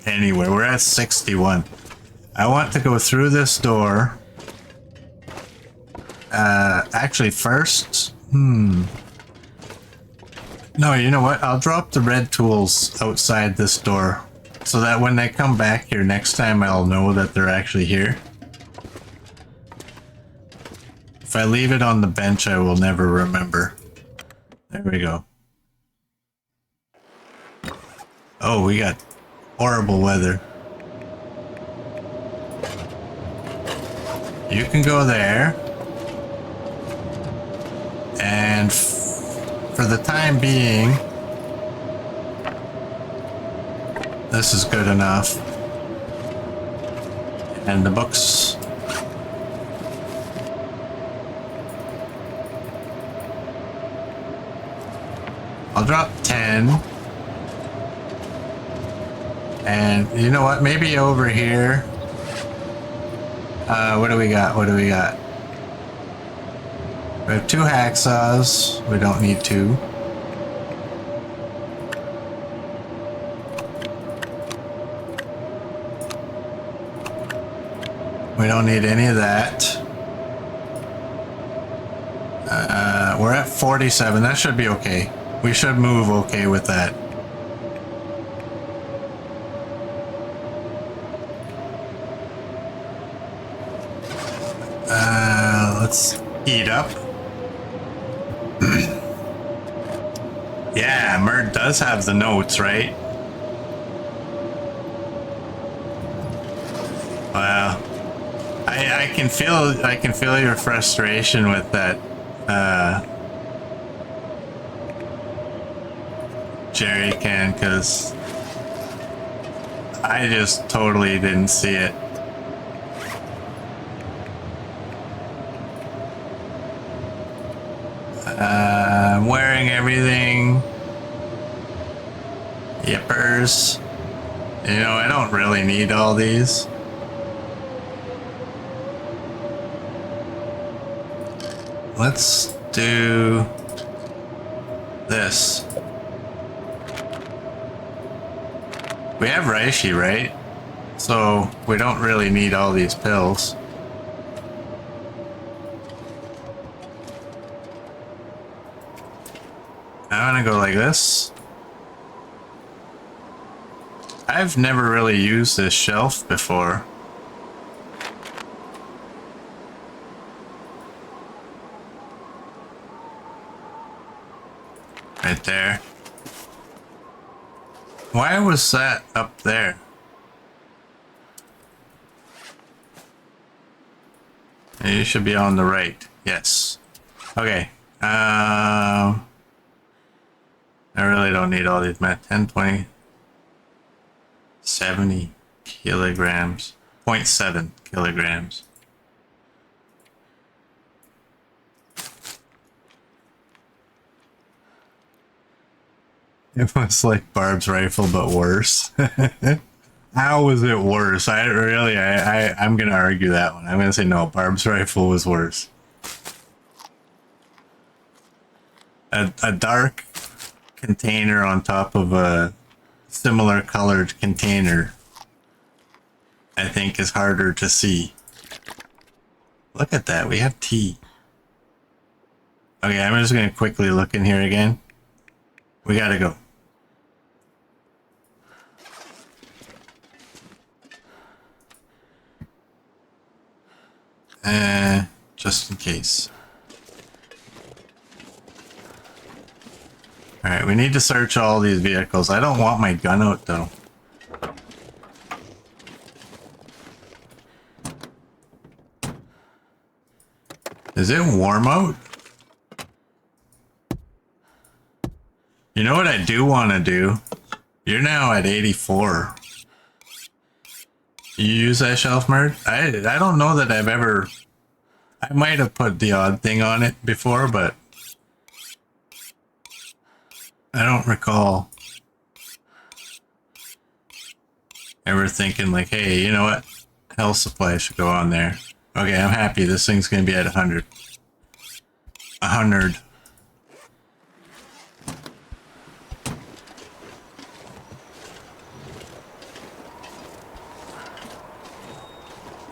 anywhere. We're at 61. I want to go through this door. Actually first, no, you know what? I'll drop the red tools outside this door so that when they come back here next time, I'll know that they're actually here. If I leave it on the bench, I will never remember. There we go. Oh, we got horrible weather. You can go there. And for the time being, this is good enough. And the books. I'll drop 10. And you know what? Maybe over here. What do we got? What do we got? We have 2 hacksaws. We don't need 2. We don't need any of that. We're at 47. That should be okay. We should move okay with that. Let's eat up. Yeah, Murd does have the notes, right? Wow. I can feel your frustration with that jerry can, because I just totally didn't see it. I'm wearing everything. Yippers. You know, I don't really need all these. Let's do this. We have reishi, right? So we don't really need all these pills. I'm gonna go like this. I've never really used this shelf before. Right there. Why was that up there? You should be on the right. Yes. Okay. I really don't need all these, man. 10, 20, 70 kilograms. 0.7 kilograms. It was like Barb's rifle, but worse. How was it worse? I'm gonna argue that one. I'm gonna say no, Barb's rifle was worse. A dark container on top of a similar colored container, I think, is harder to see. Look at that, we have tea. Okay, I'm just gonna quickly look in here again. We gotta go. Just in case. Alright, we need to search all these vehicles. I don't want my gun out though. Is it warm out? You know what I do want to do? You're now at 84. You use that shelf merd? I don't know that I've ever... I might have put the odd thing on it before, but... I don't recall ever thinking like, hey, you know what? Health supply should go on there. Okay, I'm happy. This thing's going to be at 100. 100.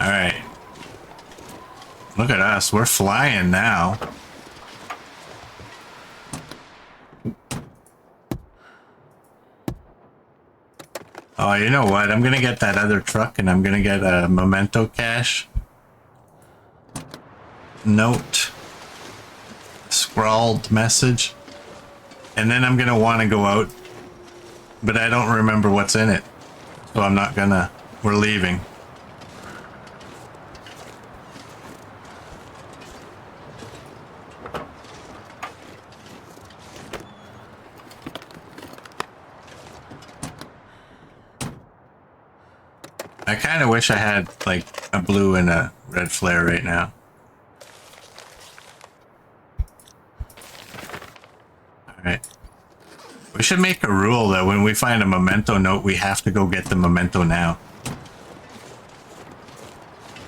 Alright. Look at us. We're flying now. Oh, you know what? I'm gonna get that other truck and I'm gonna get a memento cache. Note. Scrawled message. And then I'm gonna want to go out. But I don't remember what's in it. So I'm not gonna... We're leaving. I kind of wish I had, like, a blue and a red flare right now. Alright. We should make a rule that when we find a memento note, we have to go get the memento now.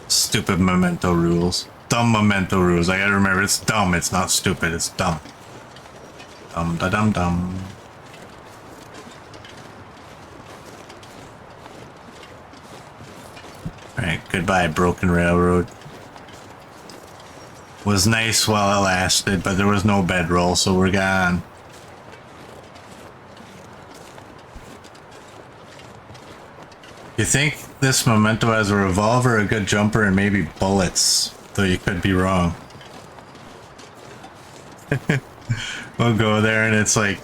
Stupid memento rules. Dumb memento rules. I gotta remember, it's dumb. It's not stupid. It's dumb. Dum da dum dum. Alright, goodbye, broken railroad. Was nice while it lasted, but there was no bedroll, so we're gone. You think this memento has a revolver, a good jumper, and maybe bullets, though you could be wrong. We'll go there and it's like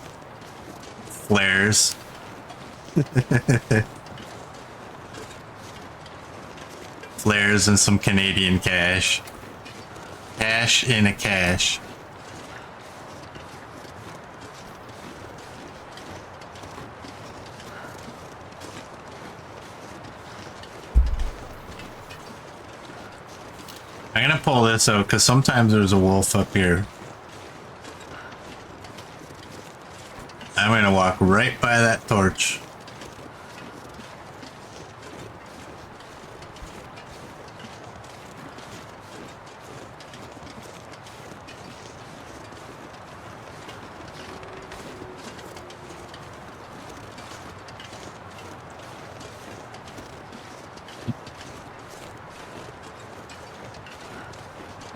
flares. Flares and some Canadian cash. Cash in a cache. I'm gonna pull this out because sometimes there's a wolf up here. I'm gonna walk right by that torch.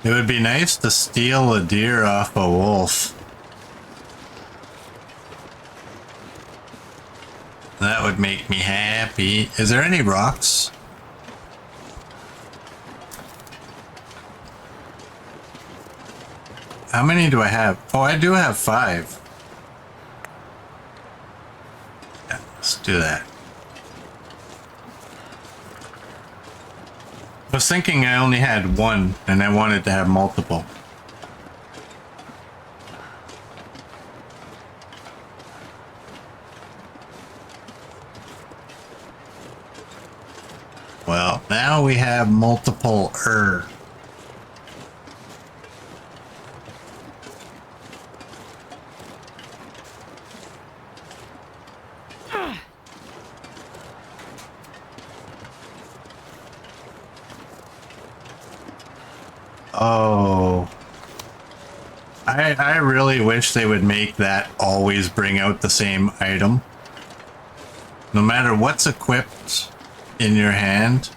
It would be nice to steal a deer off a wolf. That would make me happy. Is there any rocks? How many do I have? Oh, I do have 5. Yeah, let's do that. I was thinking I only had 1 and I wanted to have multiple. Well, now we have multiple Oh. I really wish they would make that always bring out the same item. No matter what's equipped in your hand.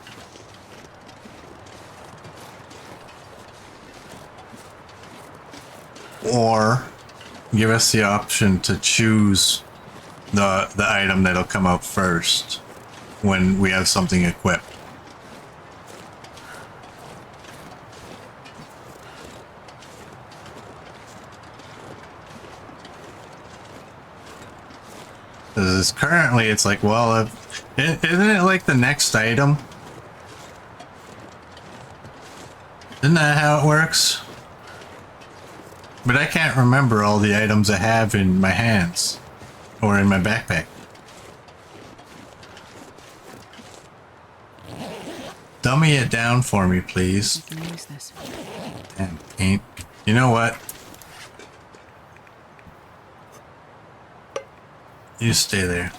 Or give us the option to choose the item that'll come out first when we have something equipped. Because currently it's like, well, isn't it like the next item? Isn't that how it works? But I can't remember all the items I have in my hands. Or in my backpack. Dummy it down for me, please. I can use this. And paint. You know what? You stay there.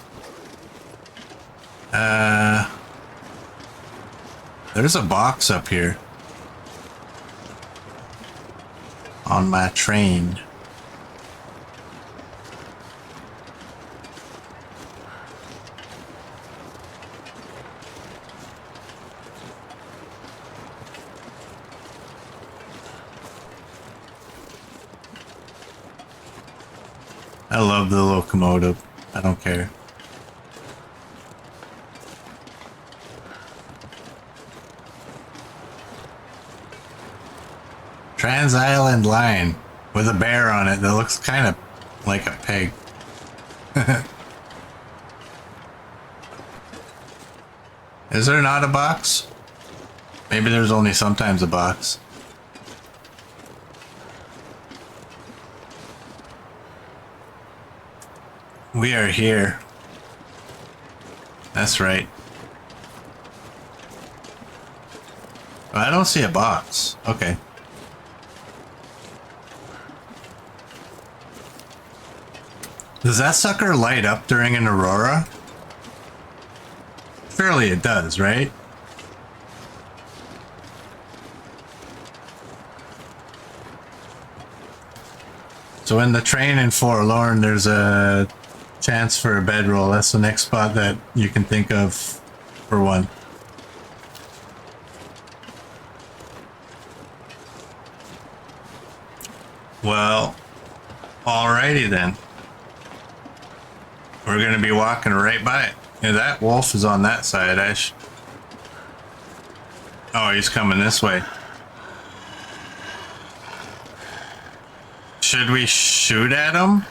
There's a box up here. On my train. I love the locomotive. I don't care. Trans-Island line with a bear on it that looks kind of like a pig. Is there not a box? Maybe there's only sometimes a box. We are here. That's right. I don't see a box. Okay. Does that sucker light up during an aurora? Surely it does, right? So in the train in Forlorn, there's a chance for a bedroll. That's the next spot that you can think of for one. Well, alrighty then. We're gonna be walking right by it. Yeah, that wolf is on that side. Oh, he's coming this way. Should we shoot at him?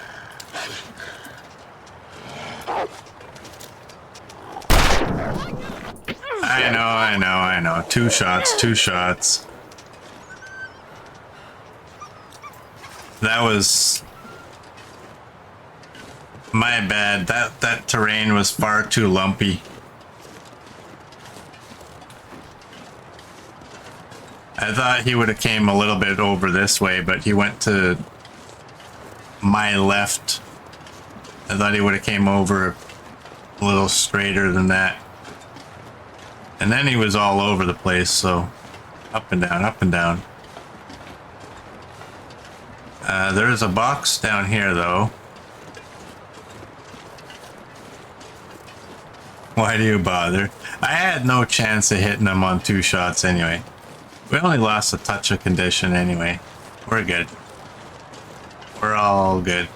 I know. Two shots. That was my bad. That terrain was far too lumpy. I thought he would have came a little bit over this way, but he went to my left. I thought he would have came over a little straighter than that. And then he was all over the place, so up and down, up and down. There is a box down here, though. Why do you bother? I had no chance of hitting him on 2 shots anyway. We only lost a touch of condition anyway. We're good. We're all good.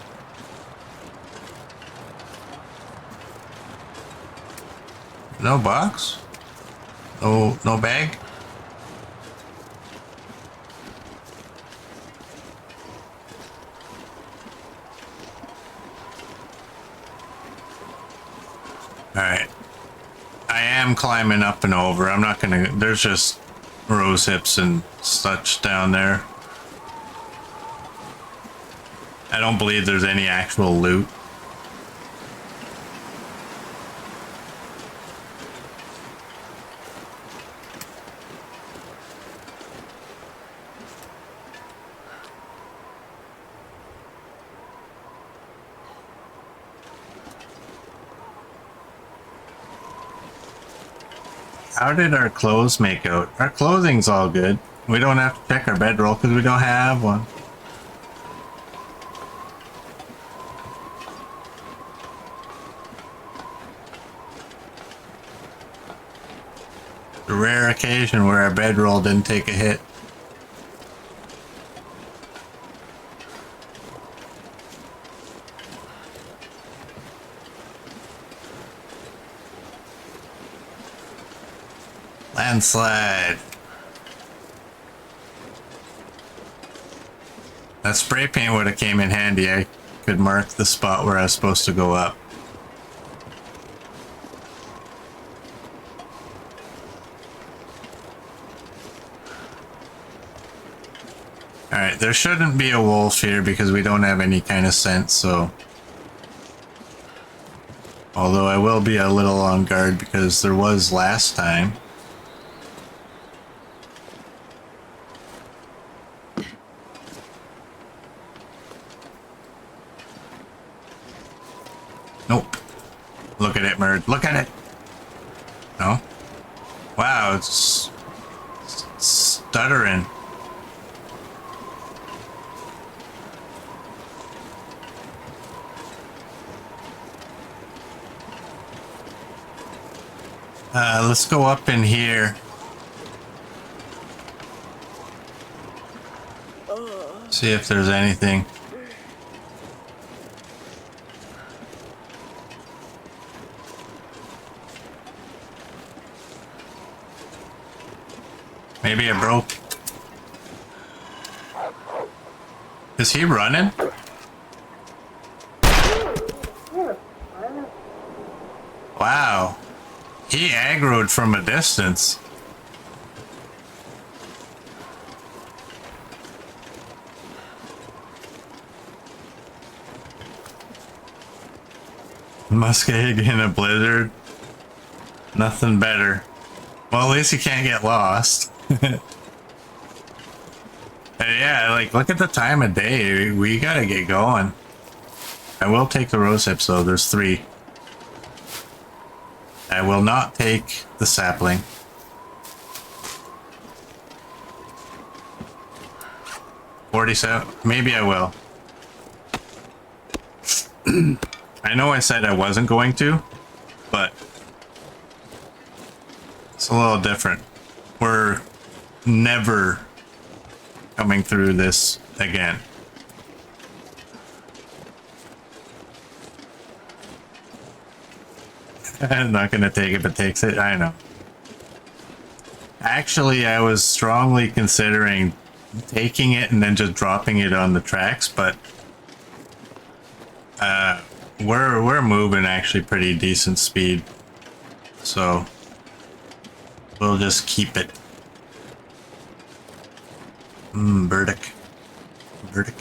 No box? No bag? Alright. I am climbing up and over. I'm not gonna... There's just rose hips and such down there. I don't believe there's any actual loot. How did our clothes make out? Our clothing's all good. We don't have to check our bedroll because we don't have one. A rare occasion where our bedroll didn't take a hit. Landslide. That spray paint would have came in handy. I could mark the spot where I was supposed to go up. Alright, there shouldn't be a wolf here because we don't have any kind of scent, so... Although I will be a little on guard because there was last time. Nope. Look at it, Merd. Look at it! No? Wow, it's stuttering. Let's go up in here. See if there's anything. Maybe it broke. Is he running? Wow. He aggroed from a distance. Muskeg in a blizzard. Nothing better. Well, at least you can't get lost. Yeah, like, look at the time of day. We gotta get going. I will take the rose hips, though. There's 3. I will not take the sapling. 47. Maybe I will. I know I said I wasn't going to, but it's a little different. We're never coming through this again. I'm not going to take it, but takes it. I know. Actually, I was strongly considering taking it and then just dropping it on the tracks, but we're moving actually pretty decent speed, so we'll just keep it. Burdick. Burdick.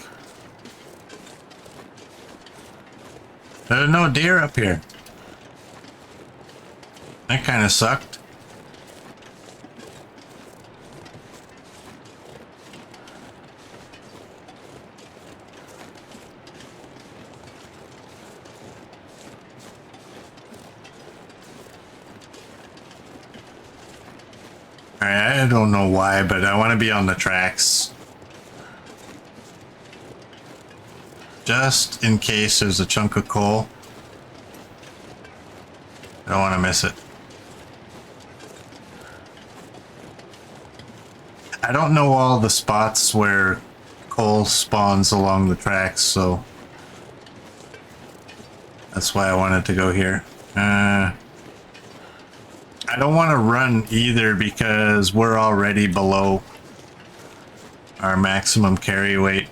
There's no deer up here. That kind of sucked. I don't know why, but I want to be on the tracks. Just in case there's a chunk of coal. I don't want to miss it. I don't know all the spots where coal spawns along the tracks, so that's why I wanted to go here. I don't want to run either because we're already below our maximum carry weight.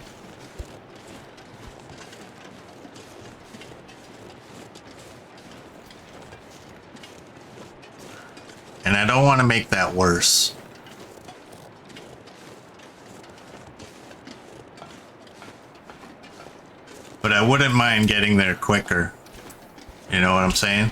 And I don't want to make that worse. But I wouldn't mind getting there quicker. You know what I'm saying?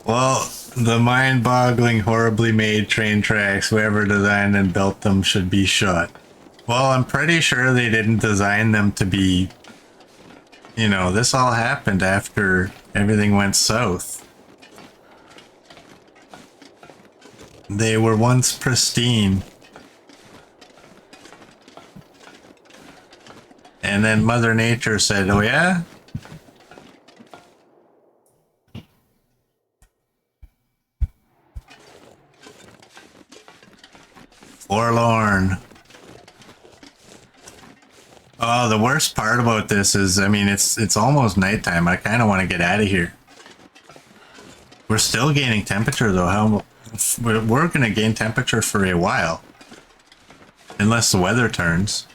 Well, the mind-boggling, horribly made train tracks, whoever designed and built them should be shot. Well, I'm pretty sure they didn't design them to be... You know, this all happened after everything went south. They were once pristine. And then Mother Nature said, oh yeah? Forlorn. Oh, the worst part about this is, I mean, it's almost nighttime. I kind of want to get out of here. We're still gaining temperature though. How we're going to gain temperature for a while. Unless the weather turns.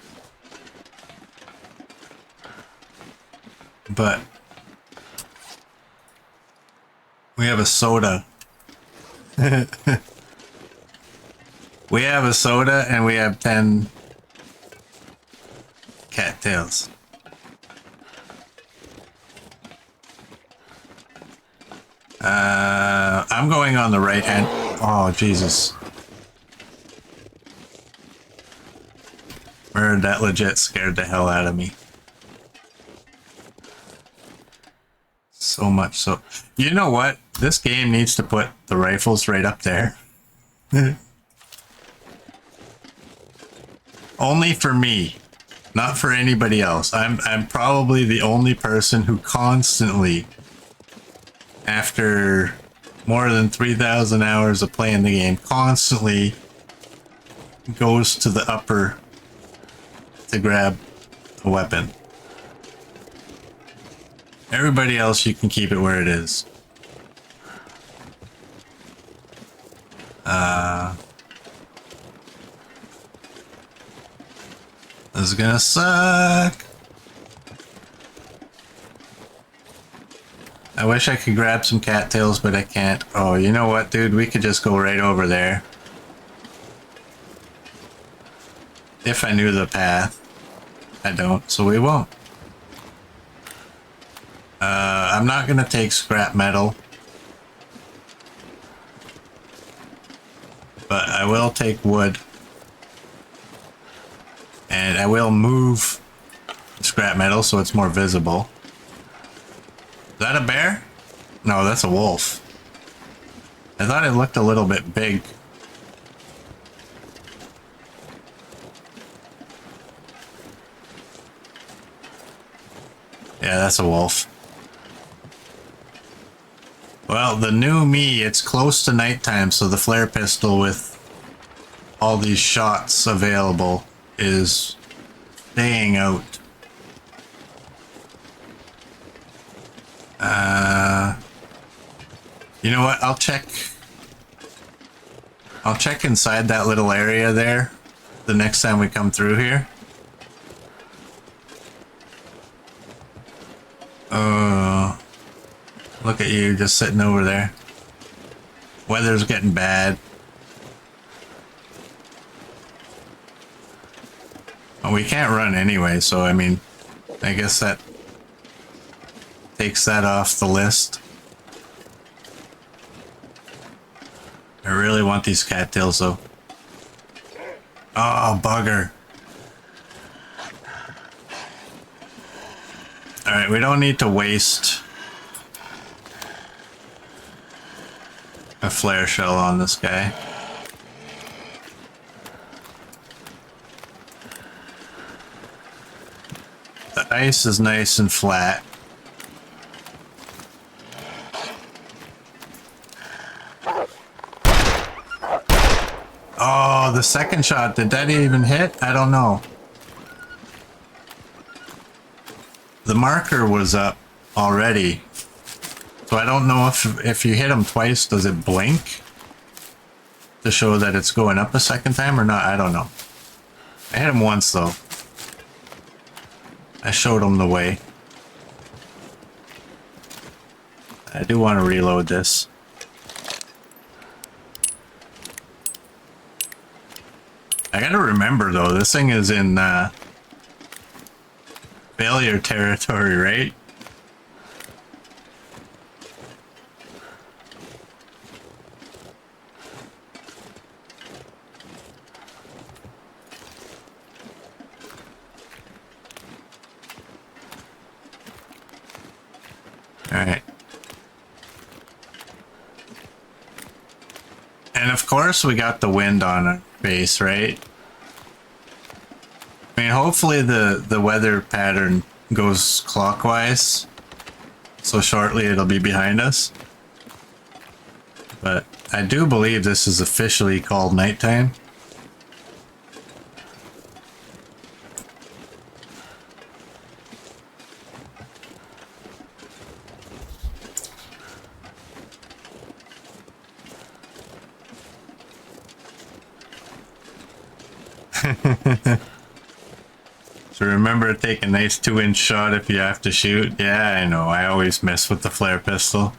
But we have a soda. We have a soda and we have 10 cattails. I'm going on the right hand. Oh, Jesus. That legit scared the hell out of me. So much so. You know what? This game needs to put the rifles right up there. Only for me, not for anybody else. I'm probably the only person who constantly, after more than 3,000 hours of playing the game, constantly goes to the upper to grab a weapon. Everybody else, you can keep it where it is. This is gonna suck. I wish I could grab some cattails, but I can't. Oh, you know what, dude? We could just go right over there. If I knew the path. I don't, so we won't. I'm not gonna take scrap metal. But I will take wood. And I will move scrap metal so it's more visible. Is that a bear? No, that's a wolf. I thought it looked a little bit big. Yeah, that's a wolf. Well, the new me, it's close to nighttime, so the flare pistol with all these shots available is staying out. You know what? I'll check inside that little area there the next time we come through here. Look at you just sitting over there. Weather's getting bad. Well, we can't run anyway, so I mean, I guess that takes that off the list. I really want these cattails though. Oh, bugger. Alright, we don't need to waste a flare shell on this guy. The ice is nice and flat. Oh, the second shot, did that even hit? I don't know. The marker was up already. So I don't know if you hit him twice, does it blink to show that it's going up a second time or not? I don't know. I hit him once though. I showed him the way. I do want to reload this. I gotta remember though, this thing is in failure territory, right? Alright. And of course we got the wind on our face, right? I mean, hopefully the weather pattern goes clockwise, so shortly it'll be behind us. But I do believe this is officially called nighttime. So remember to take a nice 2-inch shot if you have to shoot. Yeah, I know. I always mess with the flare pistol.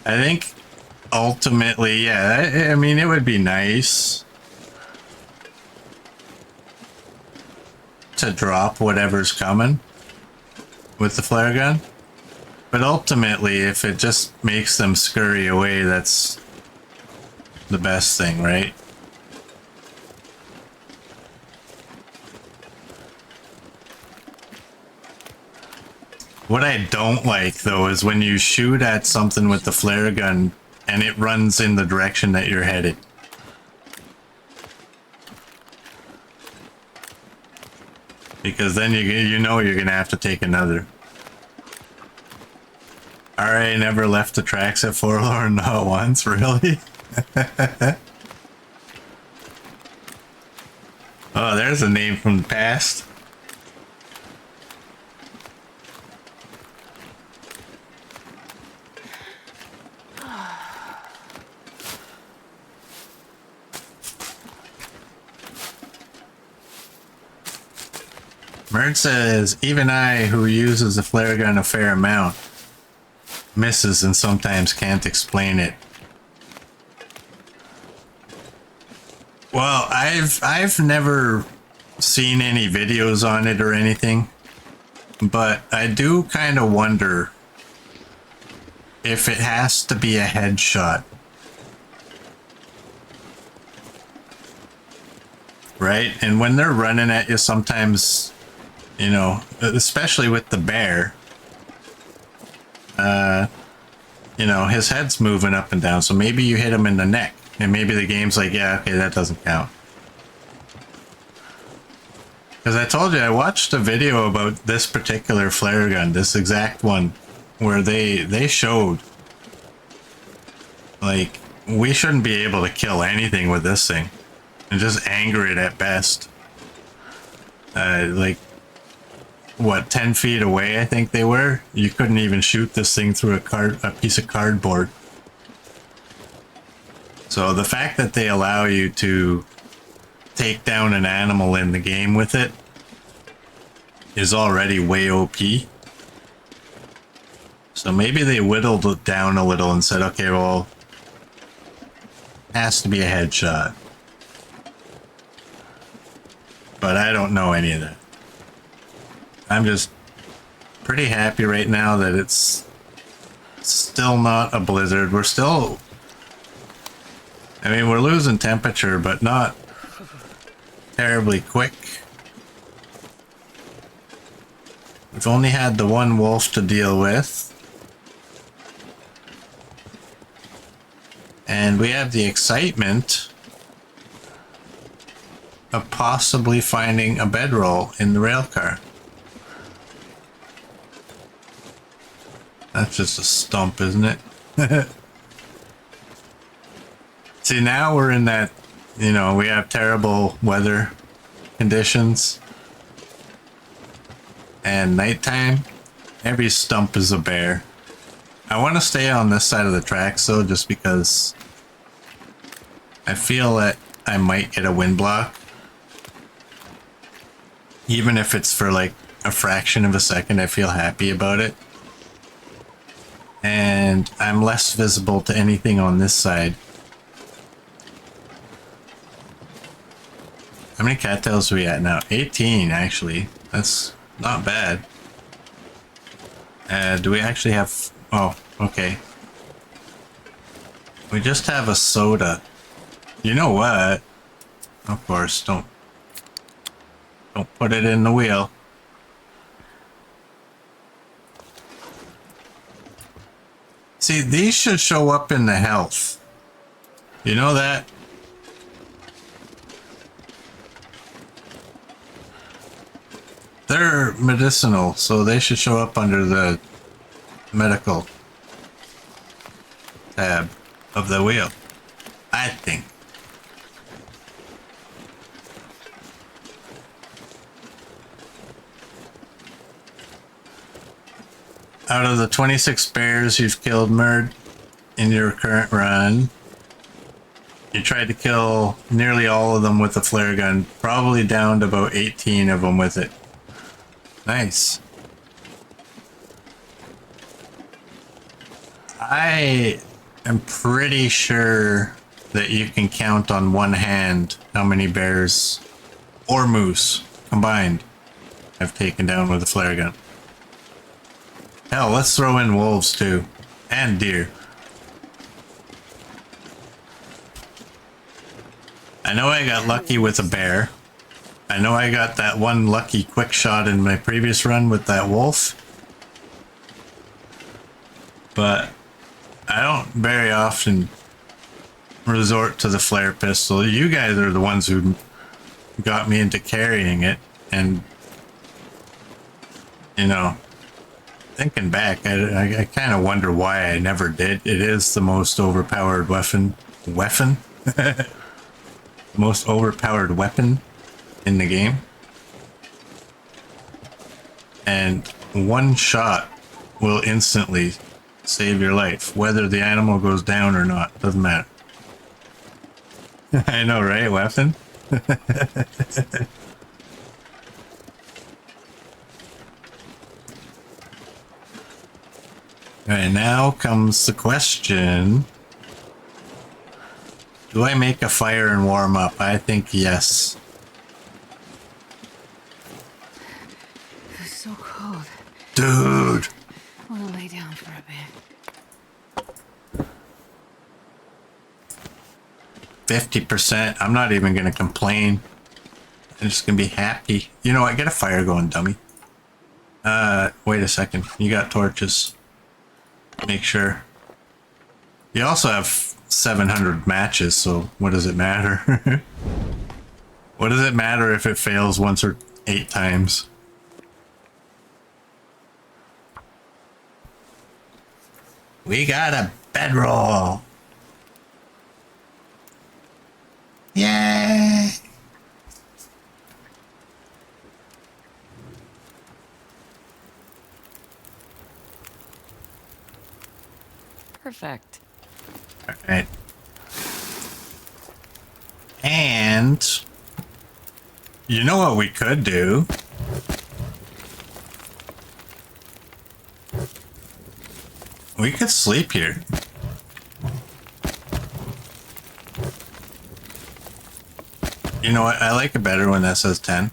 I think ultimately, yeah, I mean, it would be nice to drop whatever's coming with the flare gun. But ultimately, if it just makes them scurry away, that's the best thing, right? What I don't like, though, is when you shoot at something with the flare gun and it runs in the direction that you're headed. Because then you know you're going to have to take another. RA never left the tracks at Forlorn, not once, really? Oh, there's a name from the past. Mert says, even I, who uses the flare gun a fair amount, misses and sometimes can't explain it. Well, I've never seen any videos on it or anything, but I do kind of wonder if it has to be a headshot. Right? And when they're running at you, sometimes, you know, especially with the bear, you know, his head's moving up and down, so maybe you hit him in the neck, and maybe the game's like, yeah, okay, that doesn't count. Because I told you, I watched a video about this particular flare gun, this exact one, where they showed, like, we shouldn't be able to kill anything with this thing, and just anger it at best. Like, what, 10 feet away, I think they were? You couldn't even shoot this thing through a piece of cardboard. So the fact that they allow you to take down an animal in the game with it is already way OP. So maybe they whittled it down a little and said, okay, well, has to be a headshot. But I don't know any of that. I'm just pretty happy right now that it's still not a blizzard. We're still, I mean, we're losing temperature, but not terribly quick. We've only had the one wolf to deal with. And we have the excitement of possibly finding a bedroll in the rail car. That's just a stump, isn't it? See, now we're in that, you know, we have terrible weather conditions. And nighttime, every stump is a bear. I want to stay on this side of the tracks, though, just because I feel that I might get a wind block. Even if it's for like a fraction of a second, I feel happy about it. And I'm less visible to anything on this side. How many cattails are we at now? 18, actually. That's not bad. Do we actually have... Oh, okay. We just have a soda. You know what? Of course, don't put it in the wheel. See, these should show up in the health. You know that? They're medicinal, so they should show up under the medical tab of the wheel, I think. Out of the 26 bears you've killed, Merd, in your current run, you tried to kill nearly all of them with a flare gun, probably down to about 18 of them with it. Nice. I'm pretty sure that you can count on one hand how many bears or moose combined I've taken down with a flare gun. Hell, let's throw in wolves too. And deer. I know I got lucky with a bear. I know I got that one lucky quick shot in my previous run with that wolf. But I don't very often resort to the flare pistol. You guys are the ones who got me into carrying it. And, you know, thinking back, I kind of wonder why I never did. It is the most overpowered weapon. The most overpowered weapon in the game. And one shot will instantly save your life, whether the animal goes down or not. Doesn't matter. I know, right? Weapon? Alright, now comes the question. Do I make a fire and warm up? I think yes. It's so cold. Dude! I want to lay down for a bit. 50%. I'm not even gonna complain. I'm just gonna be happy. You know what? Get a fire going, dummy. Wait a second. You got torches. Make sure. You also have 700 matches, so what does it matter? What does it matter if it fails once or 8 times? We got a bedroll. Yay! Perfect. All right. And you know what we could do? We could sleep here. You know what? I like it better when that says 10.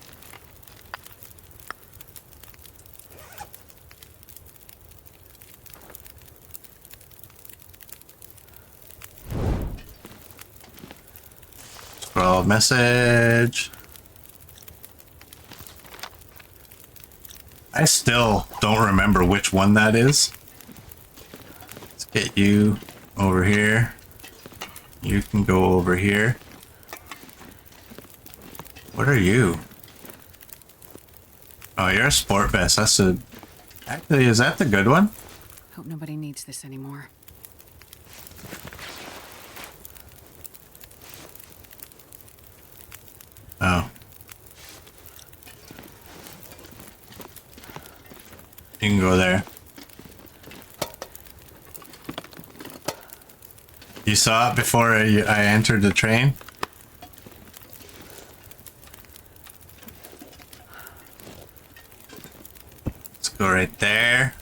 Scroll message. I still don't remember which one that is. Let's get you over here. You can go over here. What are you? Oh, you're a sport vest. That's a... Actually, is that the good one? Hope nobody needs this anymore. Oh. You can go there. You saw it before I entered the train? Let's go right there.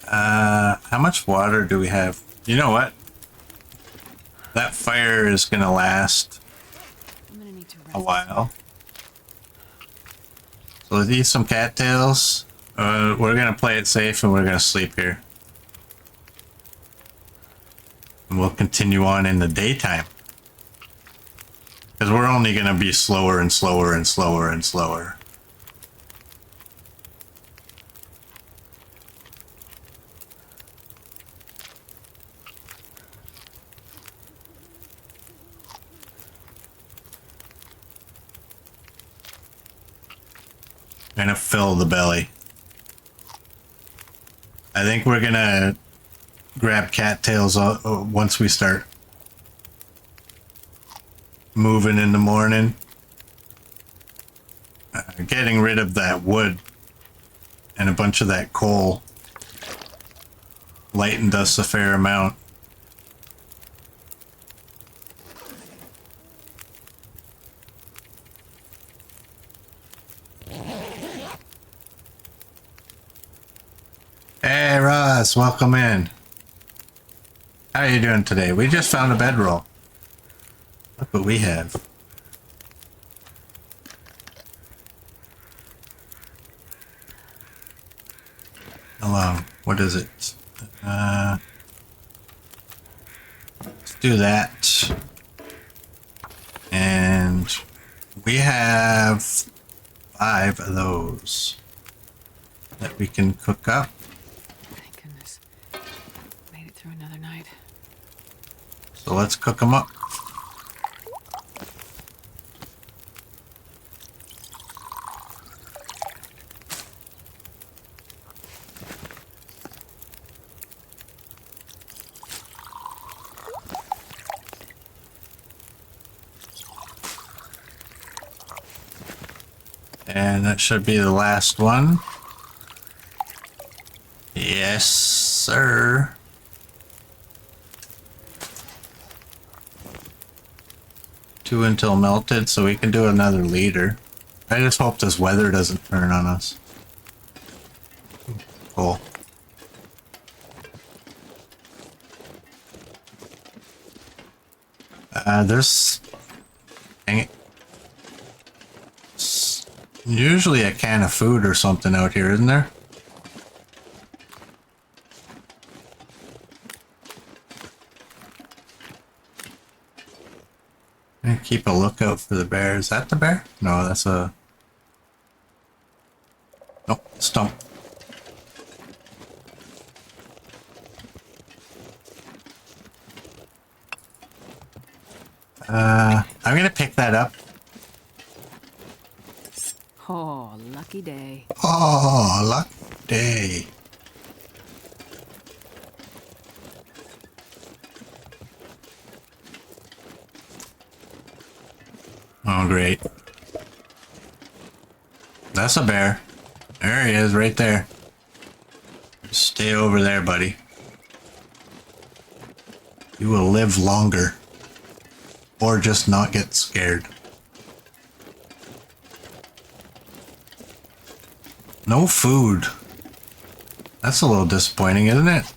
How much water do we have? You know what? That fire is gonna last I'm gonna need to rest a while. So let's eat some cattails. We're gonna play it safe and we're gonna sleep here. And we'll continue on in the daytime. Because we're only gonna be slower and slower and slower and slower. Gonna fill the belly. I think we're gonna grab cattails once we start moving in the morning. Getting rid of that wood and a bunch of that coal lightened us a fair amount. Hey Ross, welcome in. How are you doing today? We just found a bedroll. Look what we have. Hello. What is it? Let's do that. And we have 5 of those that we can cook up. Thank goodness. Made it through another night. So let's cook them up. And that should be the last one. Yes, sir. Two until melted, so we can do another liter. I just hope this weather doesn't turn on us. Cool. There's... Dang it. Usually a can of food or something out here, isn't there? And keep a lookout for the bear. Is that the bear? No, that's a... Nope, stump. I'm gonna pick that up. Oh, lucky day. Oh, luck day. Oh, great. That's a bear. There he is, right there. Stay over there, buddy. You will live longer. Or just not get scared. No food. That's a little disappointing, isn't it?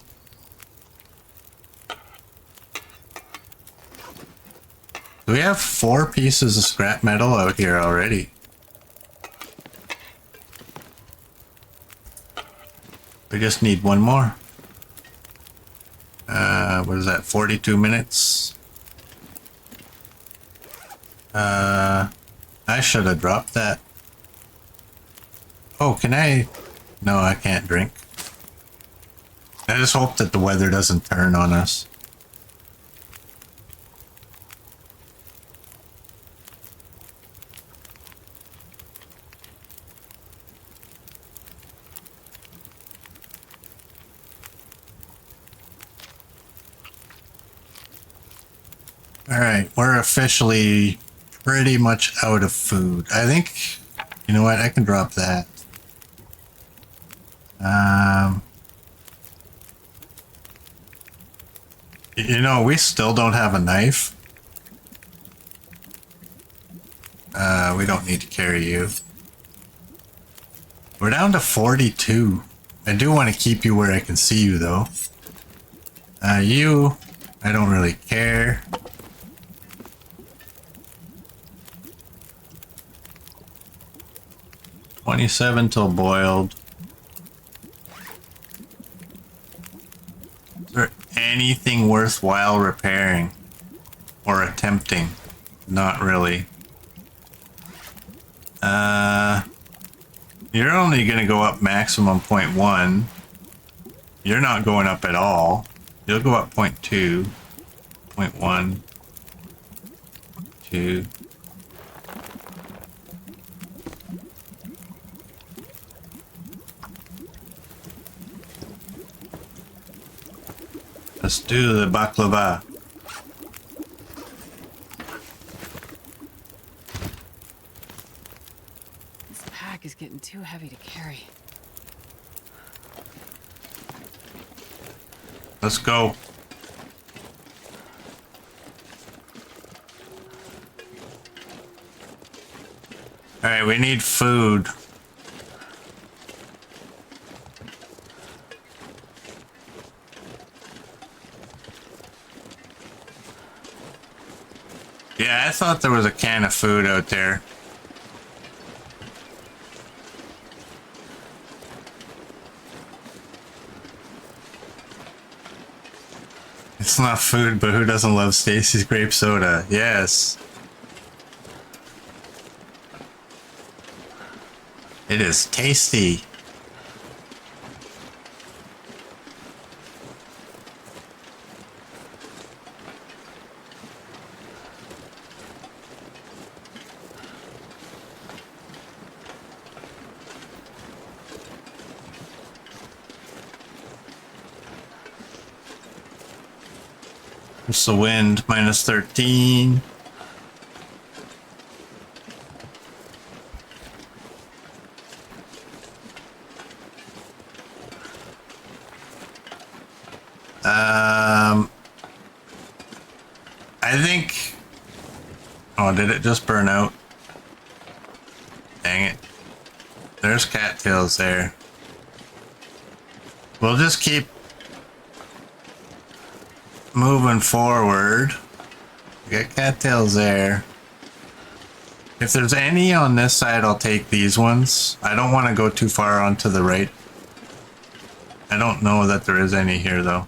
We have 4 pieces of scrap metal out here already. We just need one more. What is that? 42 minutes? I should have dropped that. Oh, can I? No, I can't drink. I just hope that the weather doesn't turn on us. Alright, we're officially pretty much out of food. I think, you know what, I can drop that. You know, we still don't have a knife. We don't need to carry you. We're down to 42. I do want to keep you where I can see you, though. You, I don't really care. $27 till boiled. Is there anything worthwhile repairing or attempting? Not really. You're only gonna go up maximum 0.1. You're not going up at all. You'll go up 0.2, 0.1, 2. Let's do the baklava. This pack is getting too heavy to carry. Let's go. Alright, we need food. Yeah, I thought there was a can of food out there. It's not food, but who doesn't love Stacy's grape soda? Yes. It is tasty. It's the wind, minus 13. I think... Oh, did it just burn out? Dang it. There's cattails there. We'll just keep moving forward. We got cattails there. If there's any on this side, I'll take these ones. I don't want to go too far onto the right. I don't know that there is any here, though.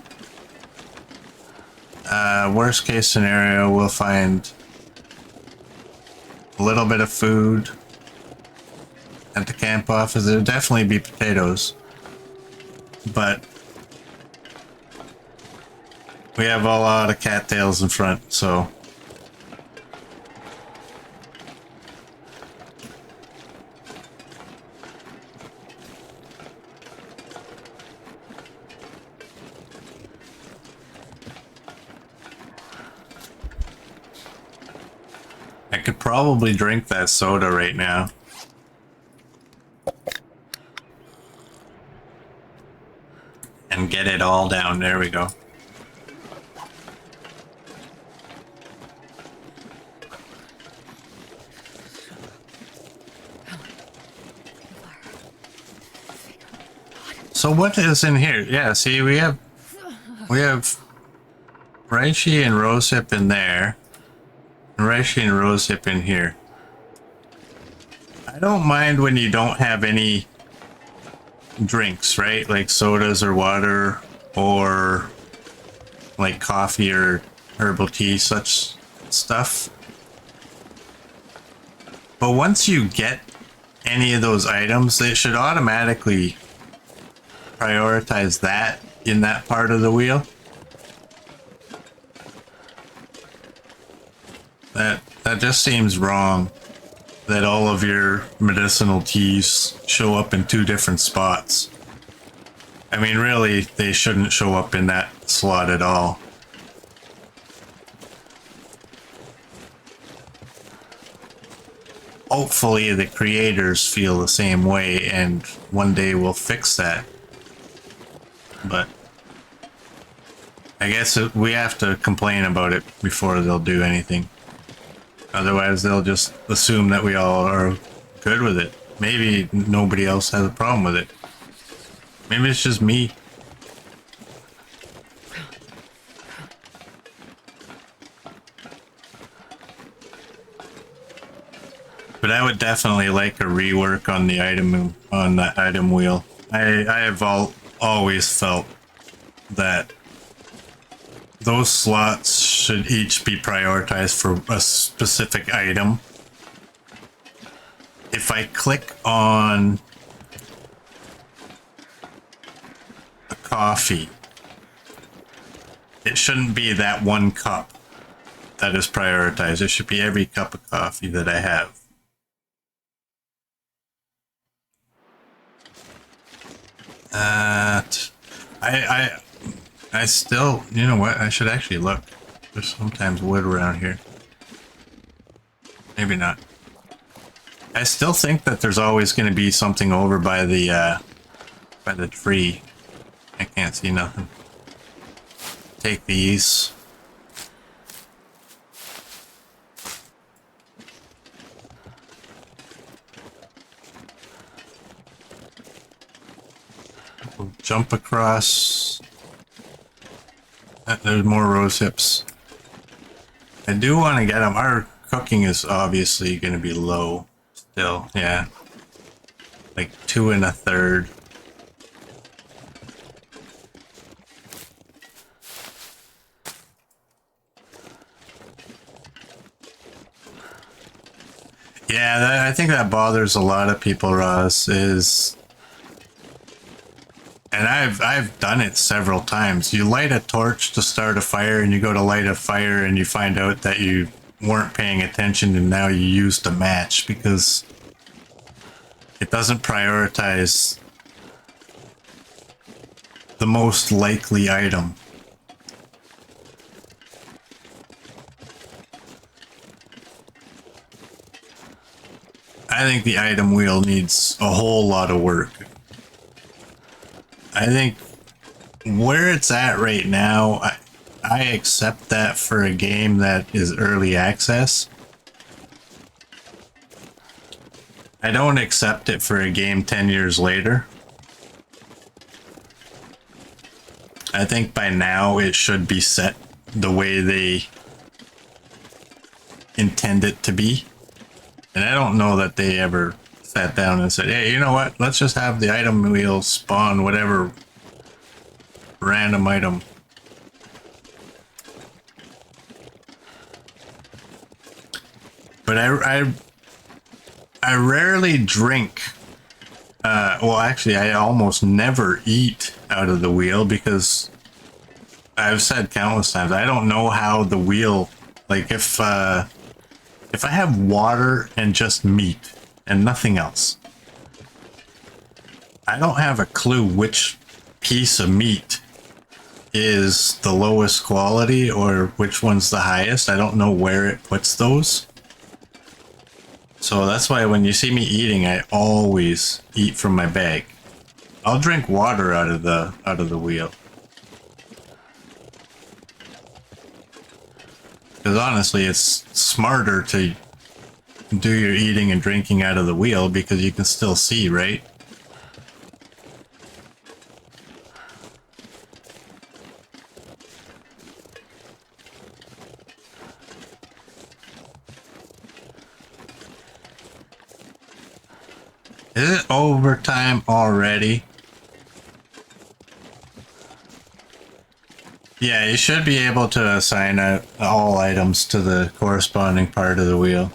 Worst case scenario, we'll find a little bit of food at the camp office. There'll definitely be potatoes. But we have a lot of cattails in front, so... I could probably drink that soda right now. And get it all down. There we go. So what is in here? Yeah, see, we have reishi and rosehip in there. And reishi and rosehip in here. I don't mind when you don't have any drinks, right? Like sodas or water or like coffee or herbal tea, such stuff. But once you get any of those items, they should automatically prioritize that in that part of the wheel. That just seems wrong, that all of your medicinal teas show up in two different spots. I mean, really, they shouldn't show up in that slot at all. Hopefully the creators feel the same way and one day we'll fix that. But I guess we have to complain about it before they'll do anything. Otherwise, they'll just assume that we all are good with it. Maybe nobody else has a problem with it. Maybe it's just me. But I would definitely like a rework on the item wheel. I have always felt that those slots should each be prioritized for a specific item. If I click on a coffee, it shouldn't be that one cup that is prioritized. It should be every cup of coffee that I have. I still, you know what, I should actually look. There's sometimes wood around here. Maybe not. I still think that there's always going to be something over by the tree. I can't see nothing. Take these. We'll jump across. There's more rose hips. I do want to get them. Our cooking is obviously going to be low still. Yeah. Like 2 1/3. Yeah, I think that bothers a lot of people, Ross, is, and I've done it several times. You light a torch to start a fire and you go to light a fire and you find out that you weren't paying attention and now you used a match because it doesn't prioritize the most likely item. I think the item wheel needs a whole lot of work. I think where it's at right now, I accept that for a game that is early access. I don't accept it for a game 10 years later. I think by now it should be set the way they intend it to be. And I don't know that they ever sat down and said, hey, you know what? Let's just have the item wheel spawn whatever random item. But I rarely drink. Well, actually, I almost never eat out of the wheel because I've said countless times, I don't know how the wheel, like if I have water and just meat and nothing else, I don't have a clue which piece of meat is the lowest quality or which one's the highest. I don't know where it puts those. So that's why when you see me eating, I always eat from my bag. I'll drink water out of the wheel. Because honestly, it's smarter to do your eating and drinking out of the wheel because you can still see, right? Is it overtime already? Yeah, you should be able to assign all items to the corresponding part of the wheel.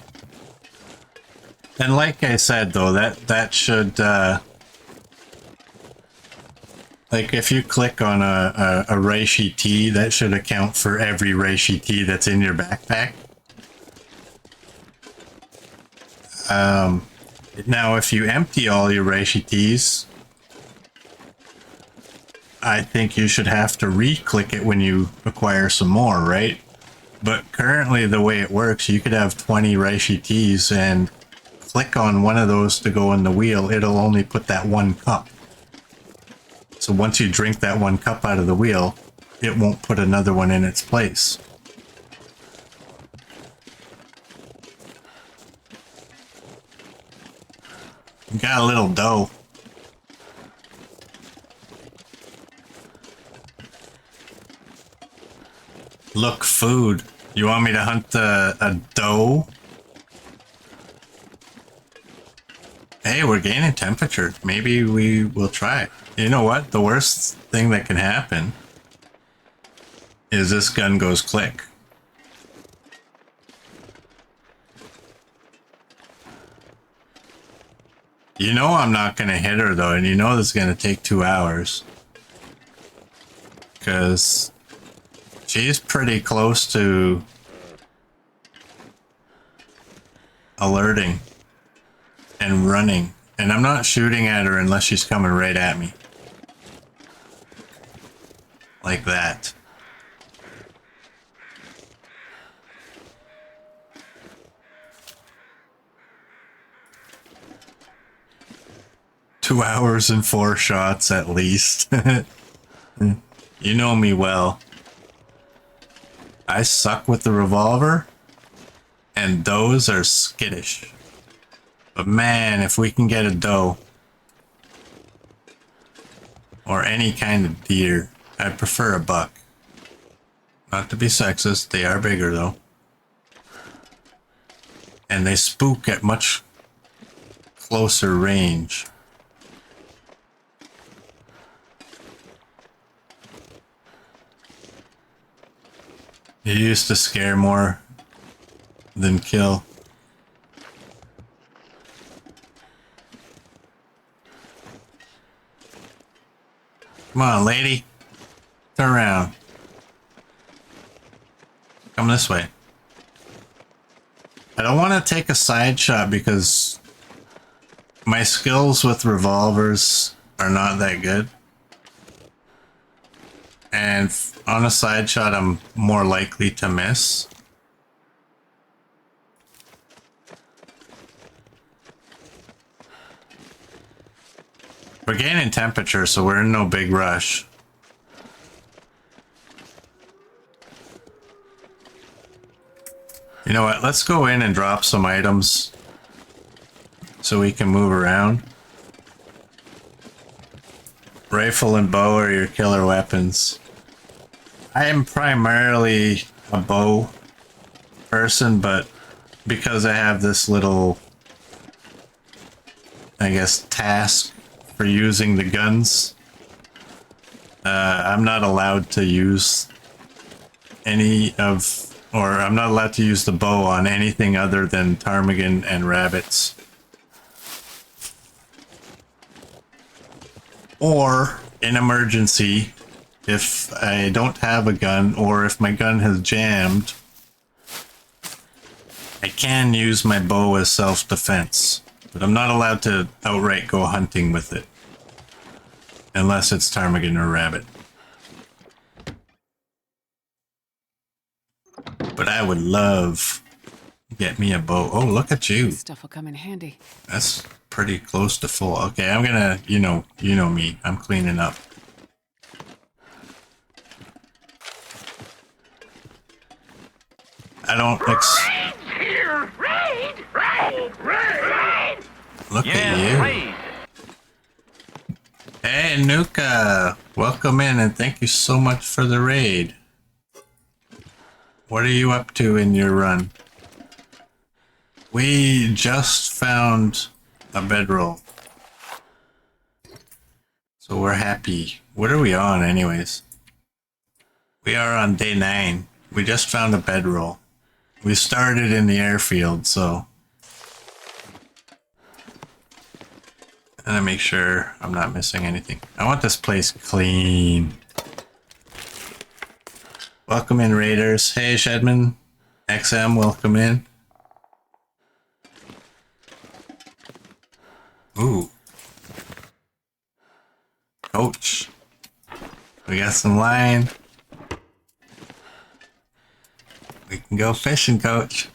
And like I said, though, that should, like if you click on a reishi tea, that should account for every reishi tea that's in your backpack. Now, if you empty all your reishi teas, I think you should have to re-click it when you acquire some more, right? But currently the way it works, you could have 20 reishi teas and click on one of those to go in the wheel. It'll only put that one cup. So once you drink that one cup out of the wheel, it won't put another one in its place. Got a little dough. Look, food. You want me to hunt a doe? Hey, we're gaining temperature. Maybe we will try it. You know what? The worst thing that can happen is this gun goes click. You know I'm not going to hit her, though, and you know this is going to take 2 hours. Because she's pretty close to alerting and running. And I'm not shooting at her unless she's coming right at me. Like that. Two hours and 4 shots at least. You know me well. I suck with the revolver, and those are skittish. But man, if we can get a doe, or any kind of deer, I prefer a buck. Not to be sexist, they are bigger though. and they spook at much closer range. They used to scare more than kill. Come on, lady. Turn around. Come this way. I don't want to take a side shot because my skills with revolvers are not that good. And on a side shot, I'm more likely to miss. We're gaining temperature, so we're in no big rush. You know what? Let's go in and drop some items so we can move around. Rifle and bow are your killer weapons. I am primarily a bow person, but because I have this little, I guess, task for using the guns, I'm not allowed to use any of, or I'm not allowed to use the bow on anything other than ptarmigan and rabbits. Or, in emergency, if I don't have a gun, or if my gun has jammed, I can use my bow as self-defense. But I'm not allowed to outright go hunting with it. Unless it's ptarmigan or rabbit. But I would love to get me a bow. Oh, look at you. This stuff will come in handy. That's pretty close to full. Okay, I'm gonna, you know me. I'm cleaning up. I don't raid. Look at you. Raid. Hey, Nuka. Welcome in and thank you so much for the raid. What are you up to in your run? We just found a bedroll. So we're happy. What are we on anyways? We are on day 9. We just found a bedroll. We started in the airfield, so I'm gonna make sure I'm not missing anything. I want this place clean. Welcome in, Raiders. Hey, Shedman. XM, welcome in. Ooh. Coach. We got some line. We can go fishing, Coach.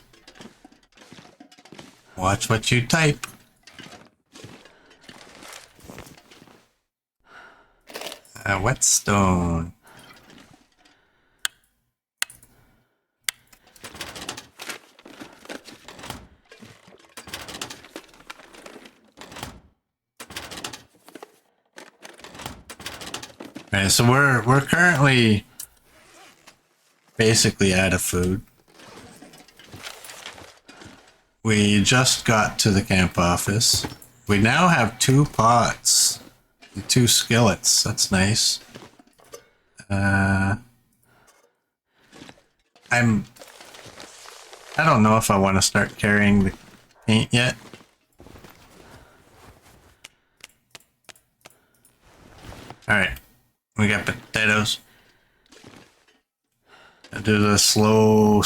Watch what you type. Whetstone. Alright, so we're currently basically out of food. We just got to the camp office. We now have 2 pots and 2 skillets. That's nice. I don't know if I want to start carrying the paint yet. Alright, we got potatoes. I do the slow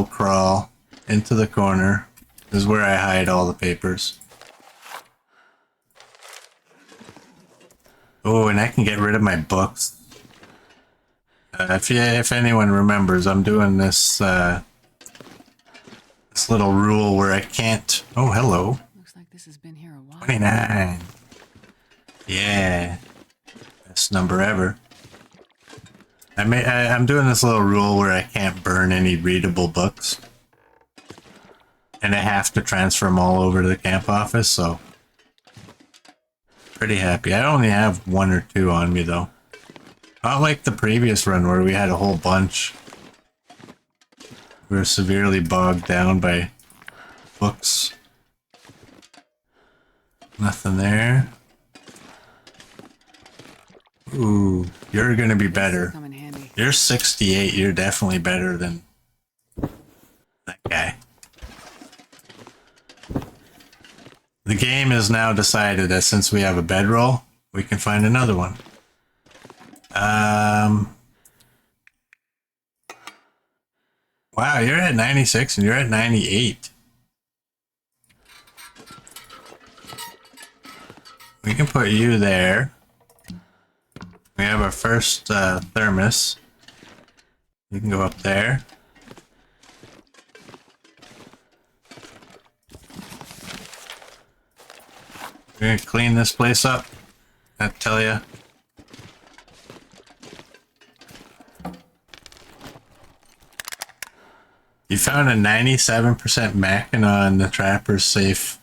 crawl into the corner. This is where I hide all the papers. Oh, and I can get rid of my books. If anyone remembers, I'm doing this this little rule where I can't. Oh, hello. Looks like this has been here a while. 29. Yeah, best number ever. I'm doing this little rule where I can't burn any readable books, and I have to transfer them all over to the camp office. So pretty happy. I only have 1 or 2 on me though. Not like the previous run where we had a whole bunch. We were severely bogged down by Books. Nothing there. Ooh, you're gonna be better. Come in handy. You're 68. You're definitely better than that guy. The game has now decided that since we have a bedroll, we can find another one. Wow, you're at 96 and you're at 98. We can put you there. We have our first thermos. You can go up there. We're gonna clean this place up. I tell ya. You found a 97% mackin on the trapper's safe.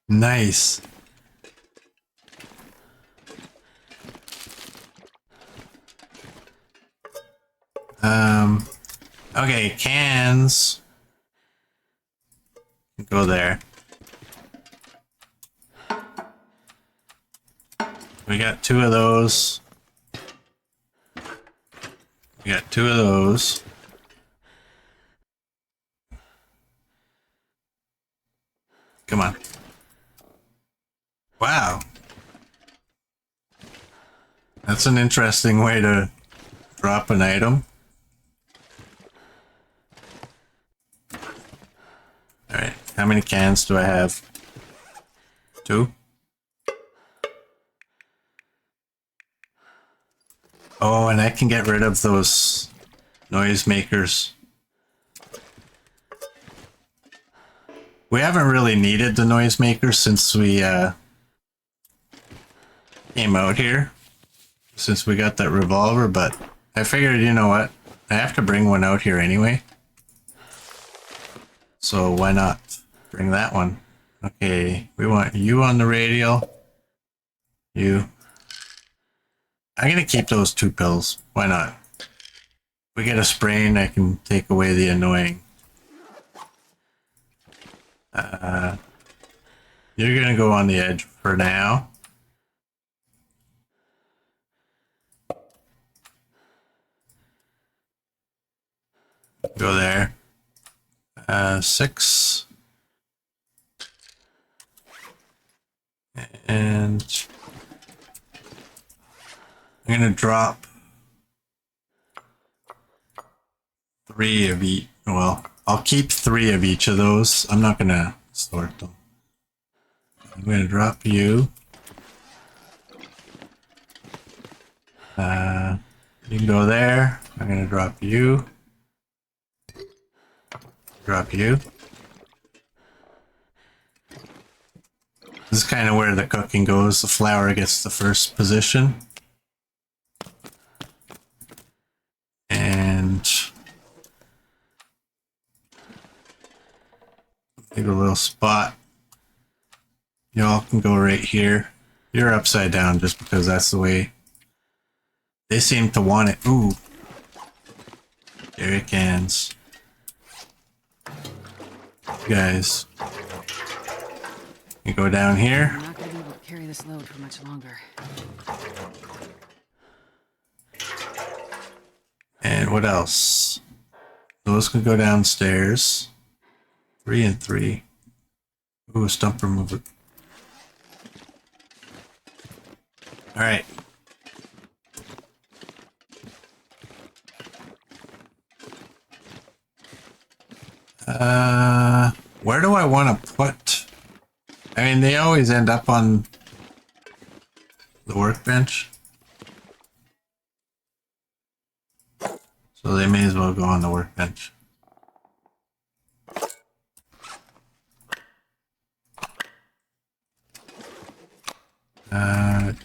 Nice. Okay, cans. Go there. We got 2 of those. We got 2 of those. Come on. Wow. That's an interesting way to drop an item. Alright, how many cans do I have? 2? Oh, and I can get rid of those noisemakers. We haven't really needed the noisemakers since we came out here. Since we got that revolver, but I figured, you know what? I have to bring one out here anyway. So why not bring that one? Okay, we want you on the radial. You. I'm gonna keep those 2 pills. Why not? We get a sprain, I can take away the annoying. You're gonna go on the edge for now. Go there. 6. And I'm gonna drop 3 of each. Well, I'll keep 3 of each of those. I'm not gonna sort them. I'm gonna drop you. You can go there. I'm gonna drop you. Drop you. This is kind of where the cooking goes. The flour gets the first position. And leave a little spot. Y'all can go right here. You're upside down just because that's the way they seem to want it. Ooh. Jerry cans. You guys. You go down here. I'm not gonna be able to carry this load for much longer. And what else? Those can go downstairs. 3 and 3. Ooh, a stump remover. Alright. Where do I want to put? I mean, they always end up on the workbench. So they may as well go on the workbench.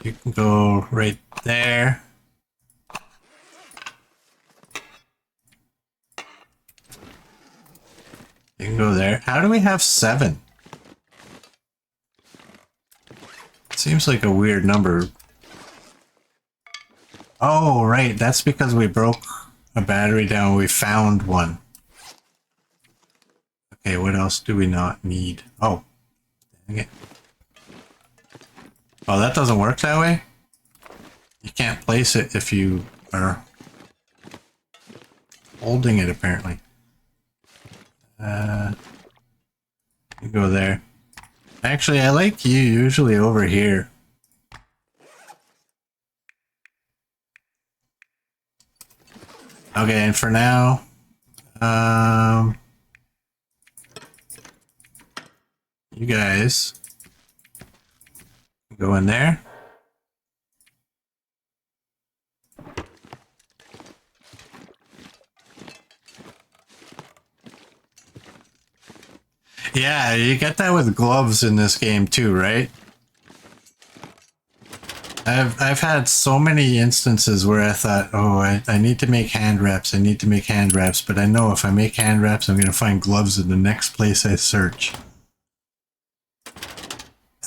You can go right there. You can go there. How do we have 7? Seems like a weird number. Oh, right. That's because we broke a battery down. We found one. Okay, what else do we not need? Oh, dang it. Oh, that doesn't work that way? You can't place it if you are holding it, apparently. You go there. Actually, I like you usually over here. Okay, and for now, you guys go in there. Yeah, you get that with gloves in this game too, right? I've had so many instances where I thought, oh, I need to make hand wraps, I need to make hand wraps, but I know if I make hand wraps, I'm going to find gloves in the next place I search.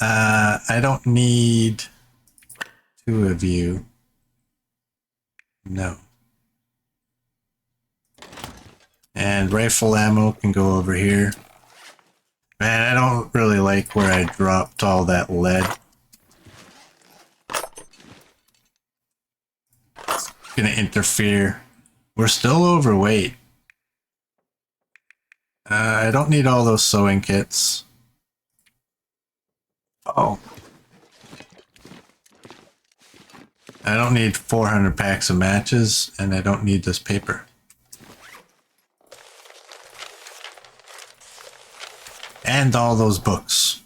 I don't need two of you. No. And rifle ammo can go over here. Man, I don't really like where I dropped all that lead. It's gonna interfere. We're still overweight. I don't need all those sewing kits. Oh. I don't need 400 packs of matches, and I don't need this paper. And all those books.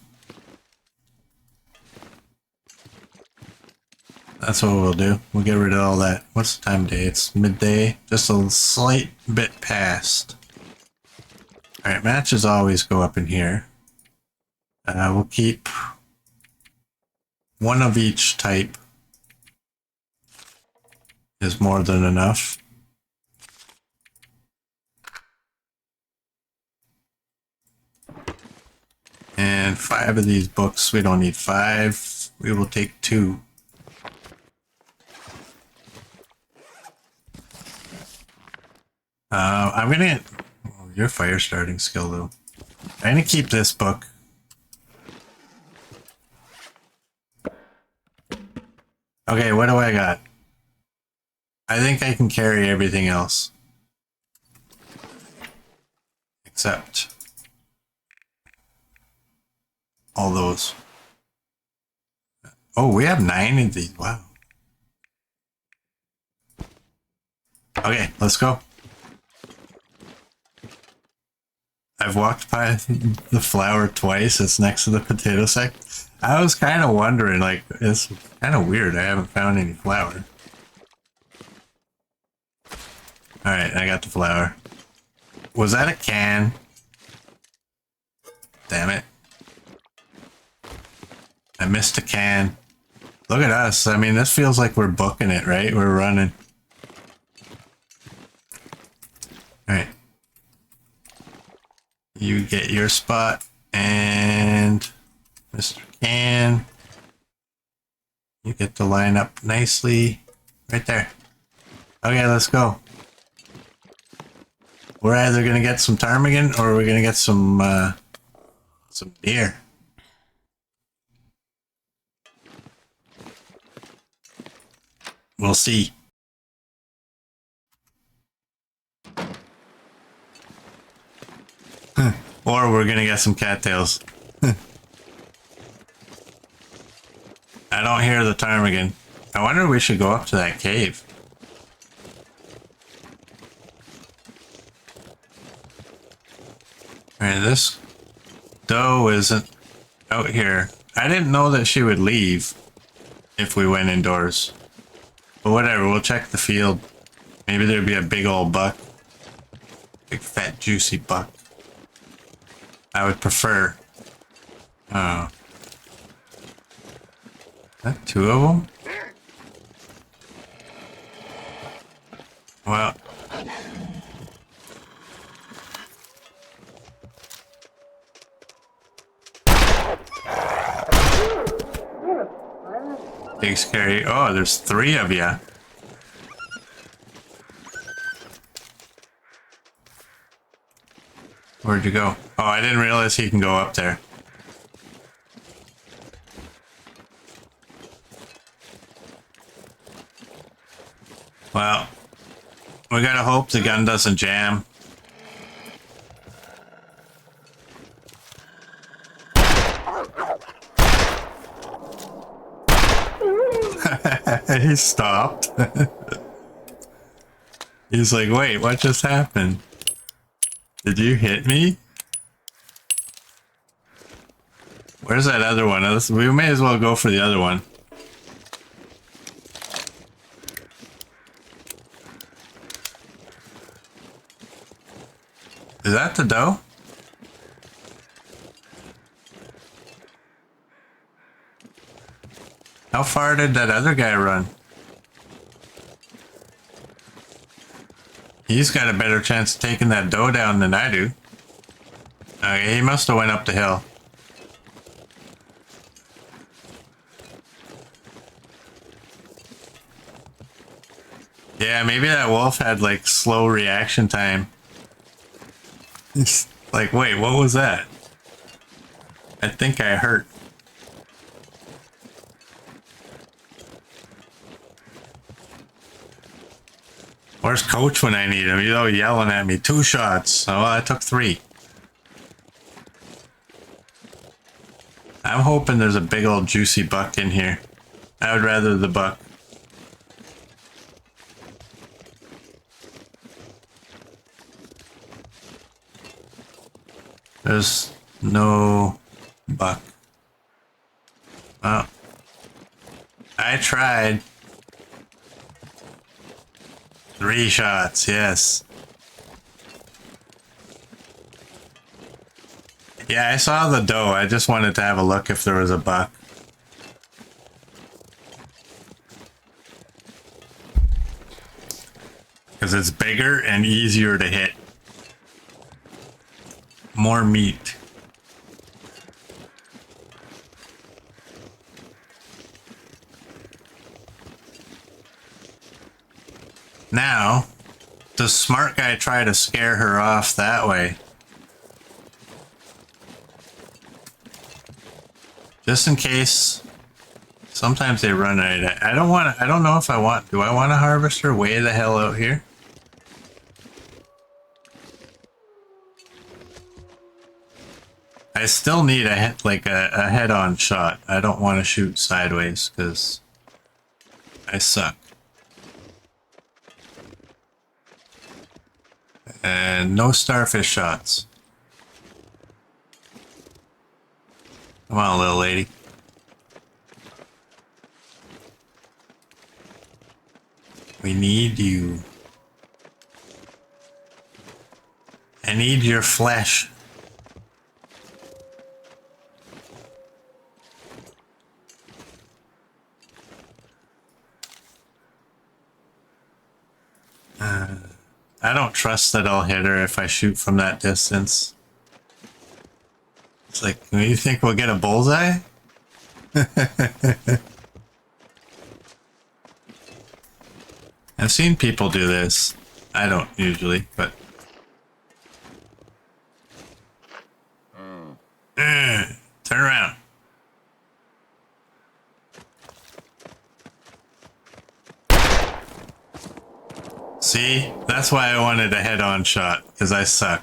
That's what we'll do. We'll get rid of all that. What's the time of day? It's midday. Just a slight bit past. Alright, matches always go up in here. We'll keep one of each type. Is more than enough. And 5 of these books. We don't need 5. We will take 2. I'm gonna... Oh, your fire starting skill though. I'm gonna keep this book. Okay, what do I got? I think I can carry everything else. Except all those. Oh, we have 9 of these. Wow. Okay, let's go. I've walked by the flower twice. It's next to the potato sack. I was kind of wondering, like, it's kind of weird. I haven't found any flour. Alright, I got the flour. Was that a can? Damn it. I missed a can. Look at us. I mean, this feels like we're booking it, right? We're running. Alright. You get your spot, and Mr. Can, you get to line up nicely right there. Okay, let's go. We're either gonna get some ptarmigan or we're gonna get some deer. We'll see. Or we're gonna get some cattails. I don't hear the ptarmigan. I wonder if we should go up to that cave. Alright, this doe isn't out here. I didn't know that she would leave if we went indoors. But whatever, we'll check the field. Maybe there'd be a big old buck. Big fat juicy buck. I would prefer. Oh. Is that 2 of them? Well. Big scary. Oh, there's 3 of ya. Where'd you go? Oh, I didn't realize he can go up there. Well, we gotta hope the gun doesn't jam. He stopped. He's like, wait, what just happened? Did you hit me? Where's that other one? We may as well go for the other one. Is that the doe? How far did that other guy run? He's got a better chance of taking that doe down than I do. Okay, he must have went up the hill. Yeah, maybe that wolf had like slow reaction time. He's like, wait, what was that? I think I hurt. Where's Coach when I need him? He's always yelling at me. 2 shots. Oh, I took 3. I'm hoping there's a big old juicy buck in here. I would rather the buck. There's no buck. Well, I tried. 3 shots, yes. Yeah, I saw the doe. I just wanted to have a look if there was a buck. Because it's bigger and easier to hit. More meat. Now, the smart guy try to scare her off that way. Just in case. Sometimes they run right. I don't know if I want. Do I want a harvester way the hell out here? I still need a head-on shot. I don't want to shoot sideways because I suck. And no starfish shots. Come on, little lady. We need you. I need your flesh. I don't trust that I'll hit her if I shoot from that distance. It's like, you think we'll get a bullseye? I've seen people do this. I don't usually, but... turn around. See? That's why I wanted a head-on shot, because I suck.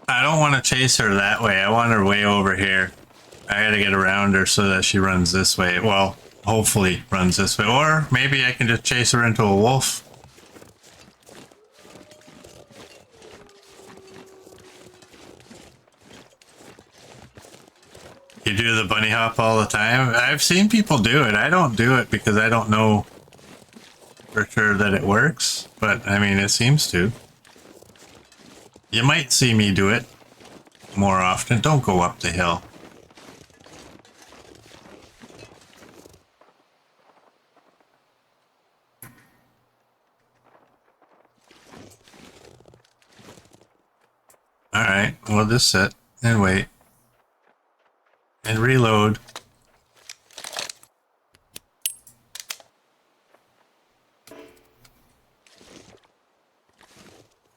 I don't want to chase her that way. I want her way over here. I gotta get around her so that she runs this way. Well, hopefully runs this way. Or maybe I can just chase her into a wolf. You do the bunny hop all the time? I've seen people do it. I don't do it because I don't know for sure that it works. But, I mean, it seems to. You might see me do it more often. Don't go up the hill. Alright, we'll just sit and wait. And reload.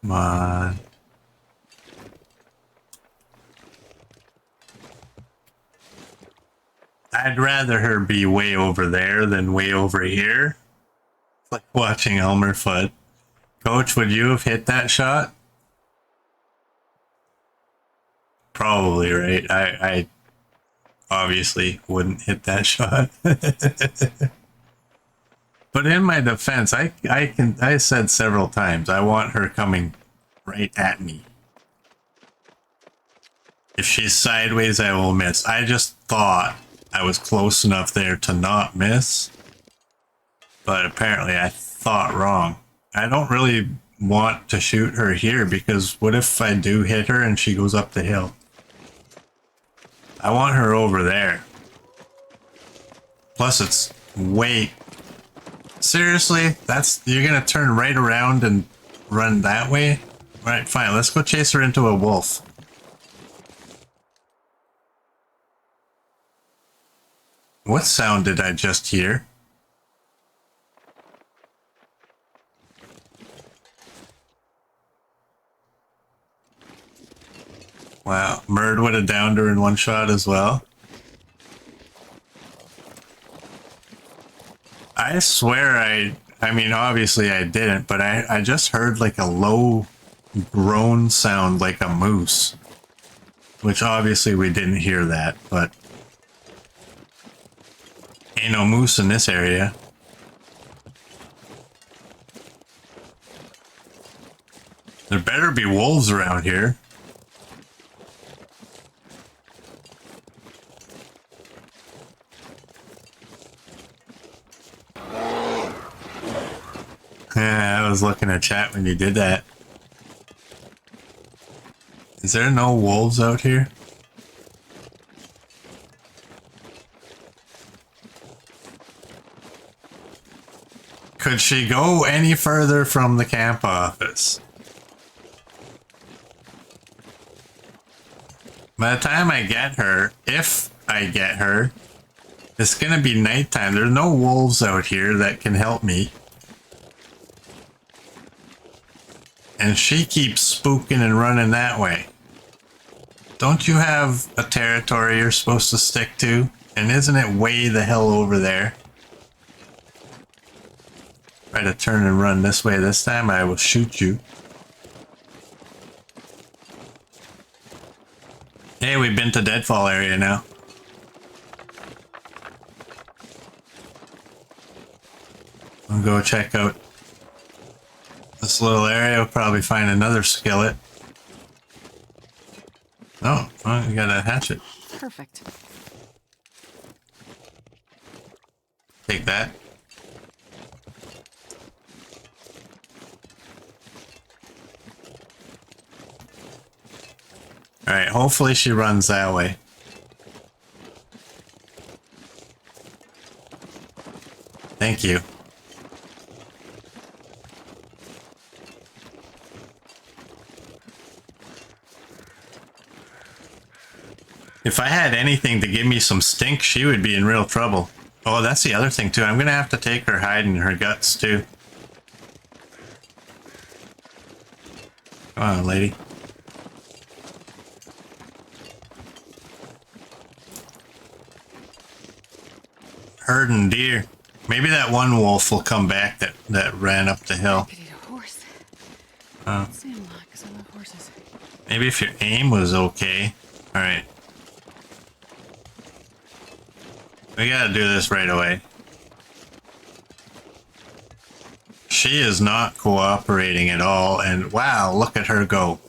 Come on. I'd rather her be way over there than way over here. It's like watching Elmer Fudd. Coach, would you have hit that shot? Probably, right? I obviously wouldn't hit that shot. But in my defense, I said several times I want her coming right at me. If she's sideways, I will miss. I just thought I was close enough there to not miss. But apparently I thought wrong. I don't really want to shoot her here because what if I do hit her and she goes up the hill? I want her over there. Plus it's way... Seriously? You're gonna turn right around and run that way? Alright, fine. Let's go chase her into a wolf. What sound did I just hear? Wow, Murd would have downed her in one shot as well. I swear I mean, obviously I didn't, but I just heard like a low groan sound like a moose. Which obviously we didn't hear that, but ain't no moose in this area. There better be wolves around here. Yeah, I was looking at chat when you did that. Is there no wolves out here? Could she go any further from the camp office? By the time I get her, if I get her, it's gonna be nighttime. There's no wolves out here that can help me. And she keeps spooking and running that way. Don't you have a territory you're supposed to stick to? And isn't it way the hell over there? Try to turn and run this way this time, I will shoot you. Hey, we've been to Deadfall area now. I'll go check out this little area. We'll probably find another skillet. Oh, well, you got a hatchet. Perfect. Take that. Alright, hopefully she runs that way. Thank you. If I had anything to give me some stink, she would be in real trouble. Oh, that's the other thing too. I'm gonna have to take her hide in her guts too. Come on, lady. Herding deer. Maybe that one wolf will come back that ran up the hill. I could eat a horse. Oh. Say a lot because I love horses. Maybe if your aim was okay. Alright. We gotta do this right away. She is not cooperating at all, and wow, look at her go.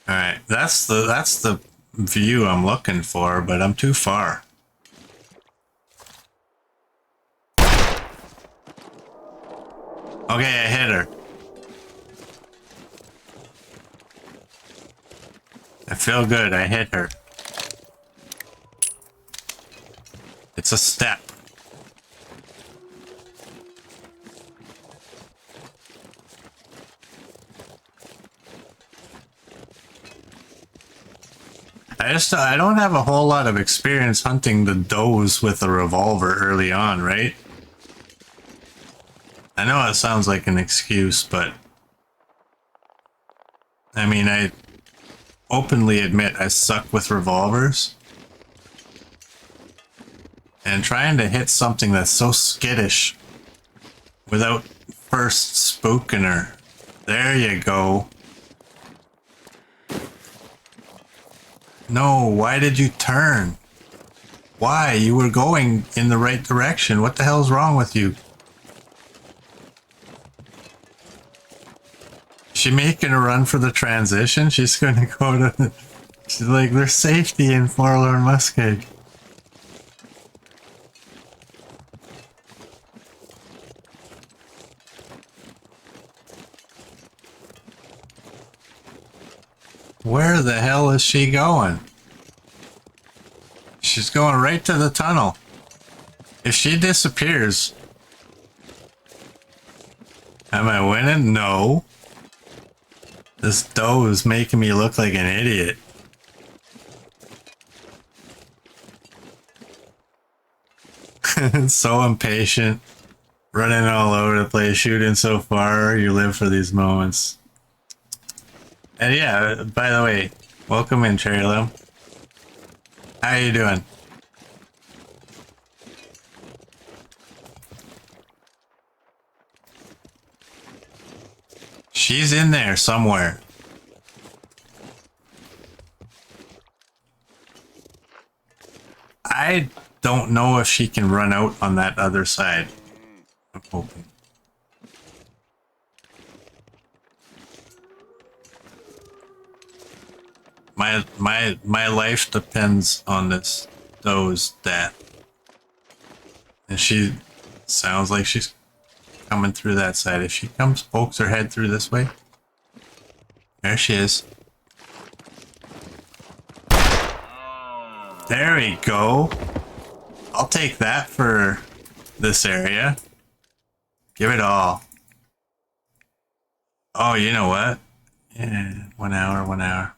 Alright, that's the view I'm looking for, but I'm too far. Okay, I hit her. I feel good, I hit her. It's a step. I don't have a whole lot of experience hunting the does with a revolver early on, right? I know it sounds like an excuse, but I mean, I openly admit I suck with revolvers. And trying to hit something that's so skittish without first spooking her. There you go. No, why did you turn? Why? You were going in the right direction. What the hell's wrong with you? She making a run for the transition? She's gonna go to... She's like, there's safety in Forlorn Muskeg. Where the hell is she going? She's going right to the tunnel. If she disappears... Am I winning? No. This doe is making me look like an idiot. So impatient. Running all over the place, shooting so far. You live for these moments. And yeah, by the way, welcome in, Cherry Limb. How you doing? She's in there somewhere. I don't know if she can run out on that other side. I'm hoping. My life depends on this doe's death. And she sounds like she's coming through that side. If she comes, pokes her head through this way. There she is. There we go. I'll take that for this area. Give it all. Oh, you know what? Yeah, 1 hour, 1 hour.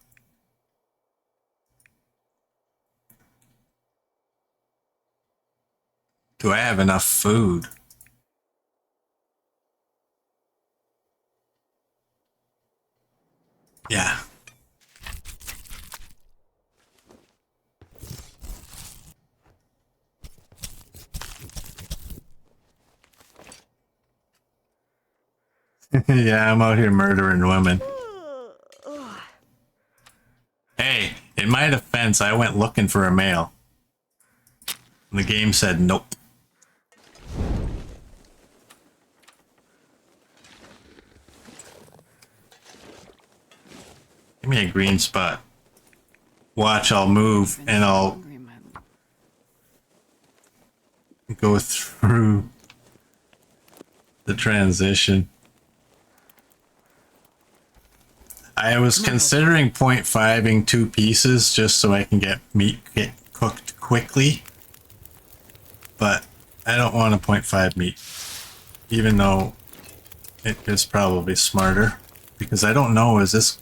Do I have enough food? Yeah. Yeah, I'm out here murdering women. Hey, in my defense, I went looking for a male. And the game said nope. Give me a green spot. Watch, I'll move and I'll go through the transition. I was considering 0.5ing 2 pieces just so I can get meat cooked quickly. But I don't want a 0.5 meat. Even though it is probably smarter. Because I don't know, is this...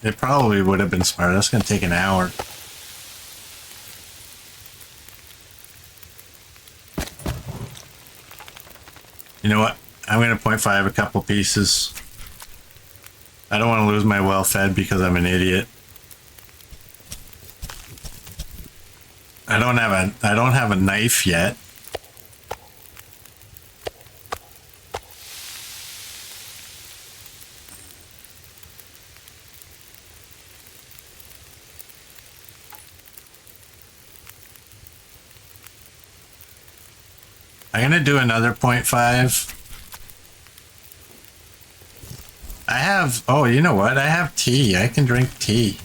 It probably would have been smarter. That's going to take an hour. You know what? I'm going to 0.5 a couple pieces. I don't want to lose my well-fed because I'm an idiot. I don't have a knife yet. I'm gonna do another 0.5. I have, oh, you know what? I have tea. I can drink tea.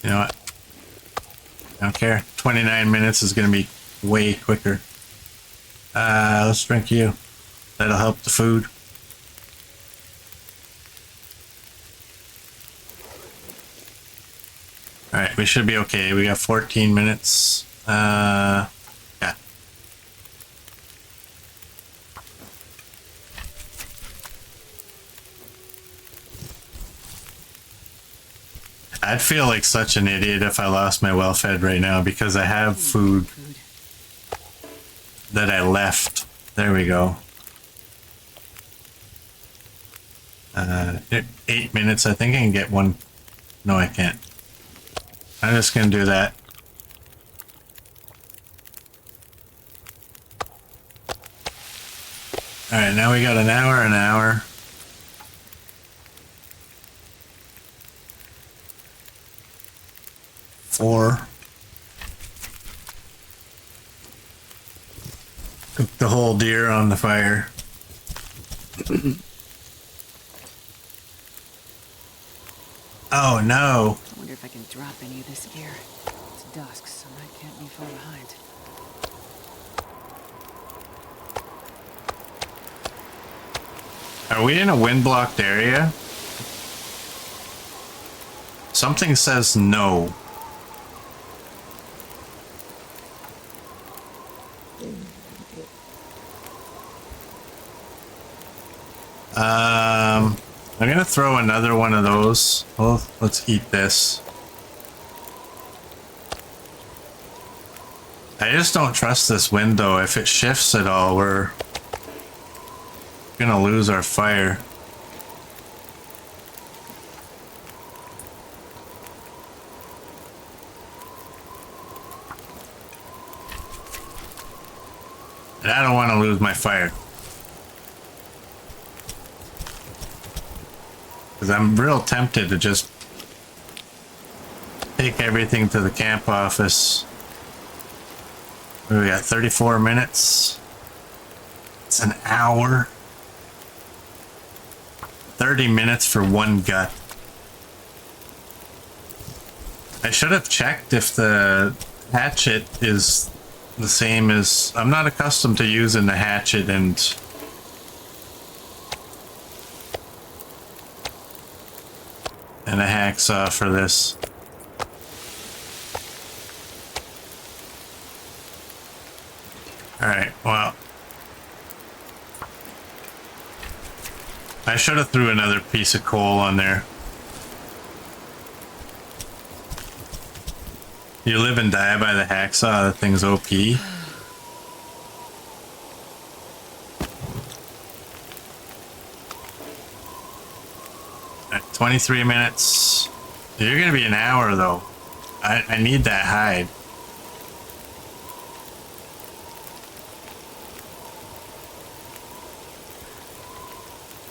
You know what? I don't care. 29 minutes is gonna be way quicker. Let's drink you. That'll help the food. Alright, we should be okay. We got 14 minutes. Yeah. I'd feel like such an idiot if I lost my well-fed right now because I have food that I left. There we go. 8 minutes. I think I can get one. No, I can't. I'm just gonna do that. All right, now we got an hour. 4. Cook the whole deer on the fire. Oh no. I wonder if I can drop any of this gear. It's dusk, so I can't be far behind. Are we in a wind-blocked area? Something says no. I'm gonna throw another one of those. Well, let's eat this. I just don't trust this window. If it shifts at all, we're gonna lose our fire. And I don't want to lose my fire. Because I'm real tempted to just take everything to the camp office. We got 34 minutes. It's an hour. 30 minutes for one gut. I should have checked if the hatchet is the same as... I'm not accustomed to using the hatchet and... a hacksaw for this. Alright, well... I should have threw another piece of coal on there. You live and die by the hacksaw, the thing's OP. 23 minutes. You're gonna be an hour though. I need that hide.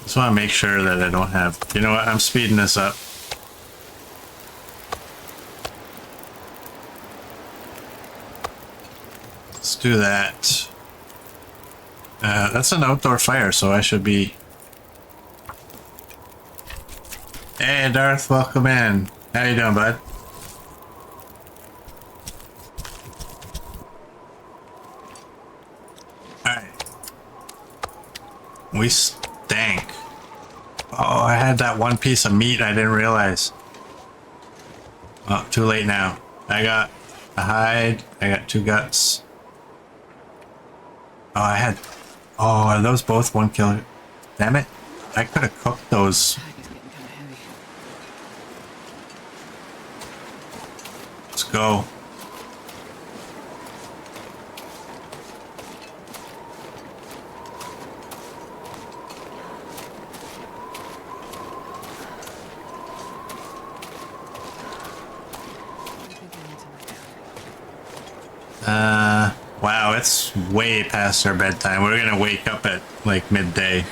Just want to make sure that I don't have... You know what? I'm speeding this up. Let's do that. That's an outdoor fire, so I should be... Hey, Darth, welcome in. How you doing, bud? Alright. We stank. Oh, I had that one piece of meat I didn't realize. Oh, too late now. I got a hide. I got 2 guts. Oh, I had... Oh, are those both 1 kilo? Damn it. I could have cooked those. Let's go. Wow, it's way past our bedtime. We're gonna wake up at like midday.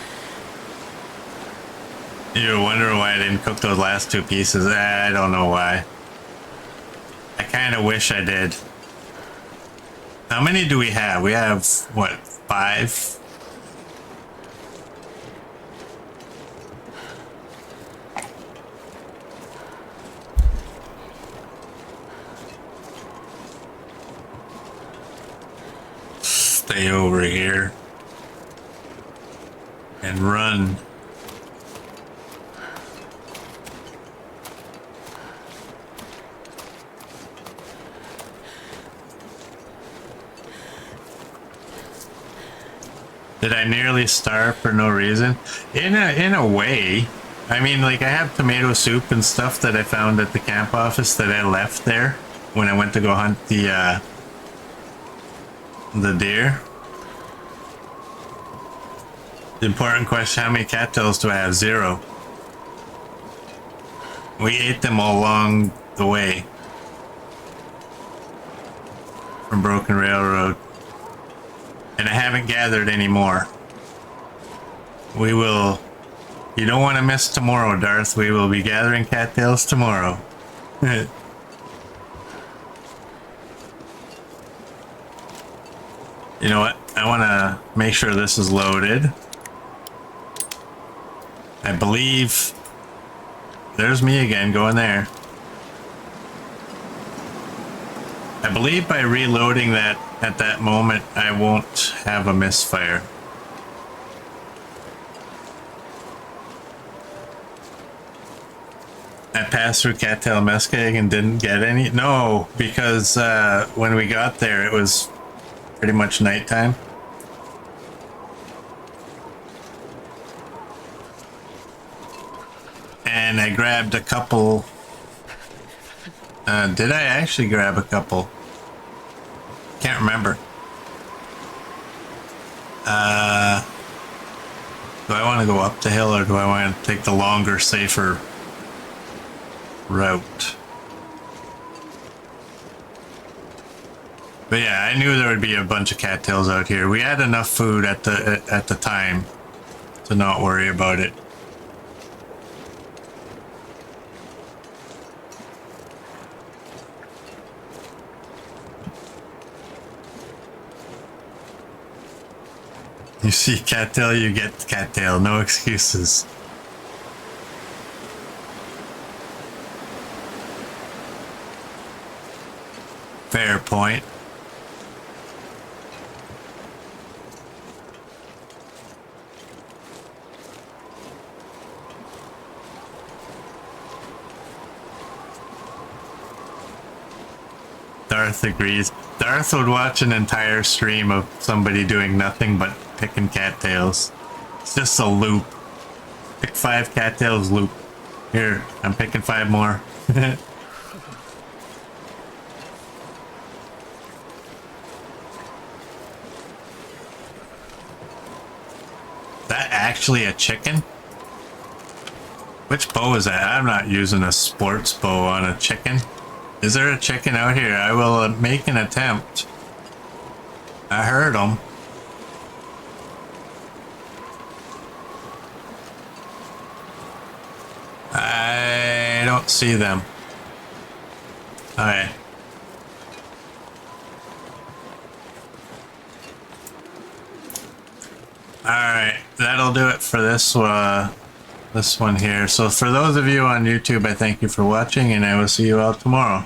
You're wondering why I didn't cook those last 2 pieces. I don't know why. I kind of wish I did. How many do we have? We have, what, 5? Stay over here. And run. Did I nearly starve for no reason? In a way, I mean, like, I have tomato soup and stuff that I found at the camp office that I left there when I went to go hunt the deer. The important question, how many cattails do I have? 0. We ate them all along the way from Broken Railroad. And I haven't gathered any more. We will... You don't want to miss tomorrow, Darth. We will be gathering cattails tomorrow. You know what? I want to make sure this is loaded. I believe... There's me again, going there. I believe by reloading that at that moment, I won't have a misfire. I passed through Cattail Muskeg and didn't get any? No, because when we got there, it was pretty much nighttime. And I grabbed a couple. Did I actually grab a couple? Can't remember. Do I want to go up the hill or do I want to take the longer, safer route? But yeah, I knew there would be a bunch of cattails out here. We had enough food at the time to not worry about it. You see cattail, you get cattail. No excuses. Fair point. Darth agrees. Darth would watch an entire stream of somebody doing nothing but picking cattails. It's just a loop. Pick 5 cattails, loop. Here, I'm picking 5 more. That actually a chicken? Which bow is that? I'm not using a sports bow on a chicken. Is there a chicken out here? I will make an attempt. I heard them. I don't see them. Okay. Alright, that'll do it for this one here. So for those of you on YouTube, I thank you for watching, and I will see you all tomorrow.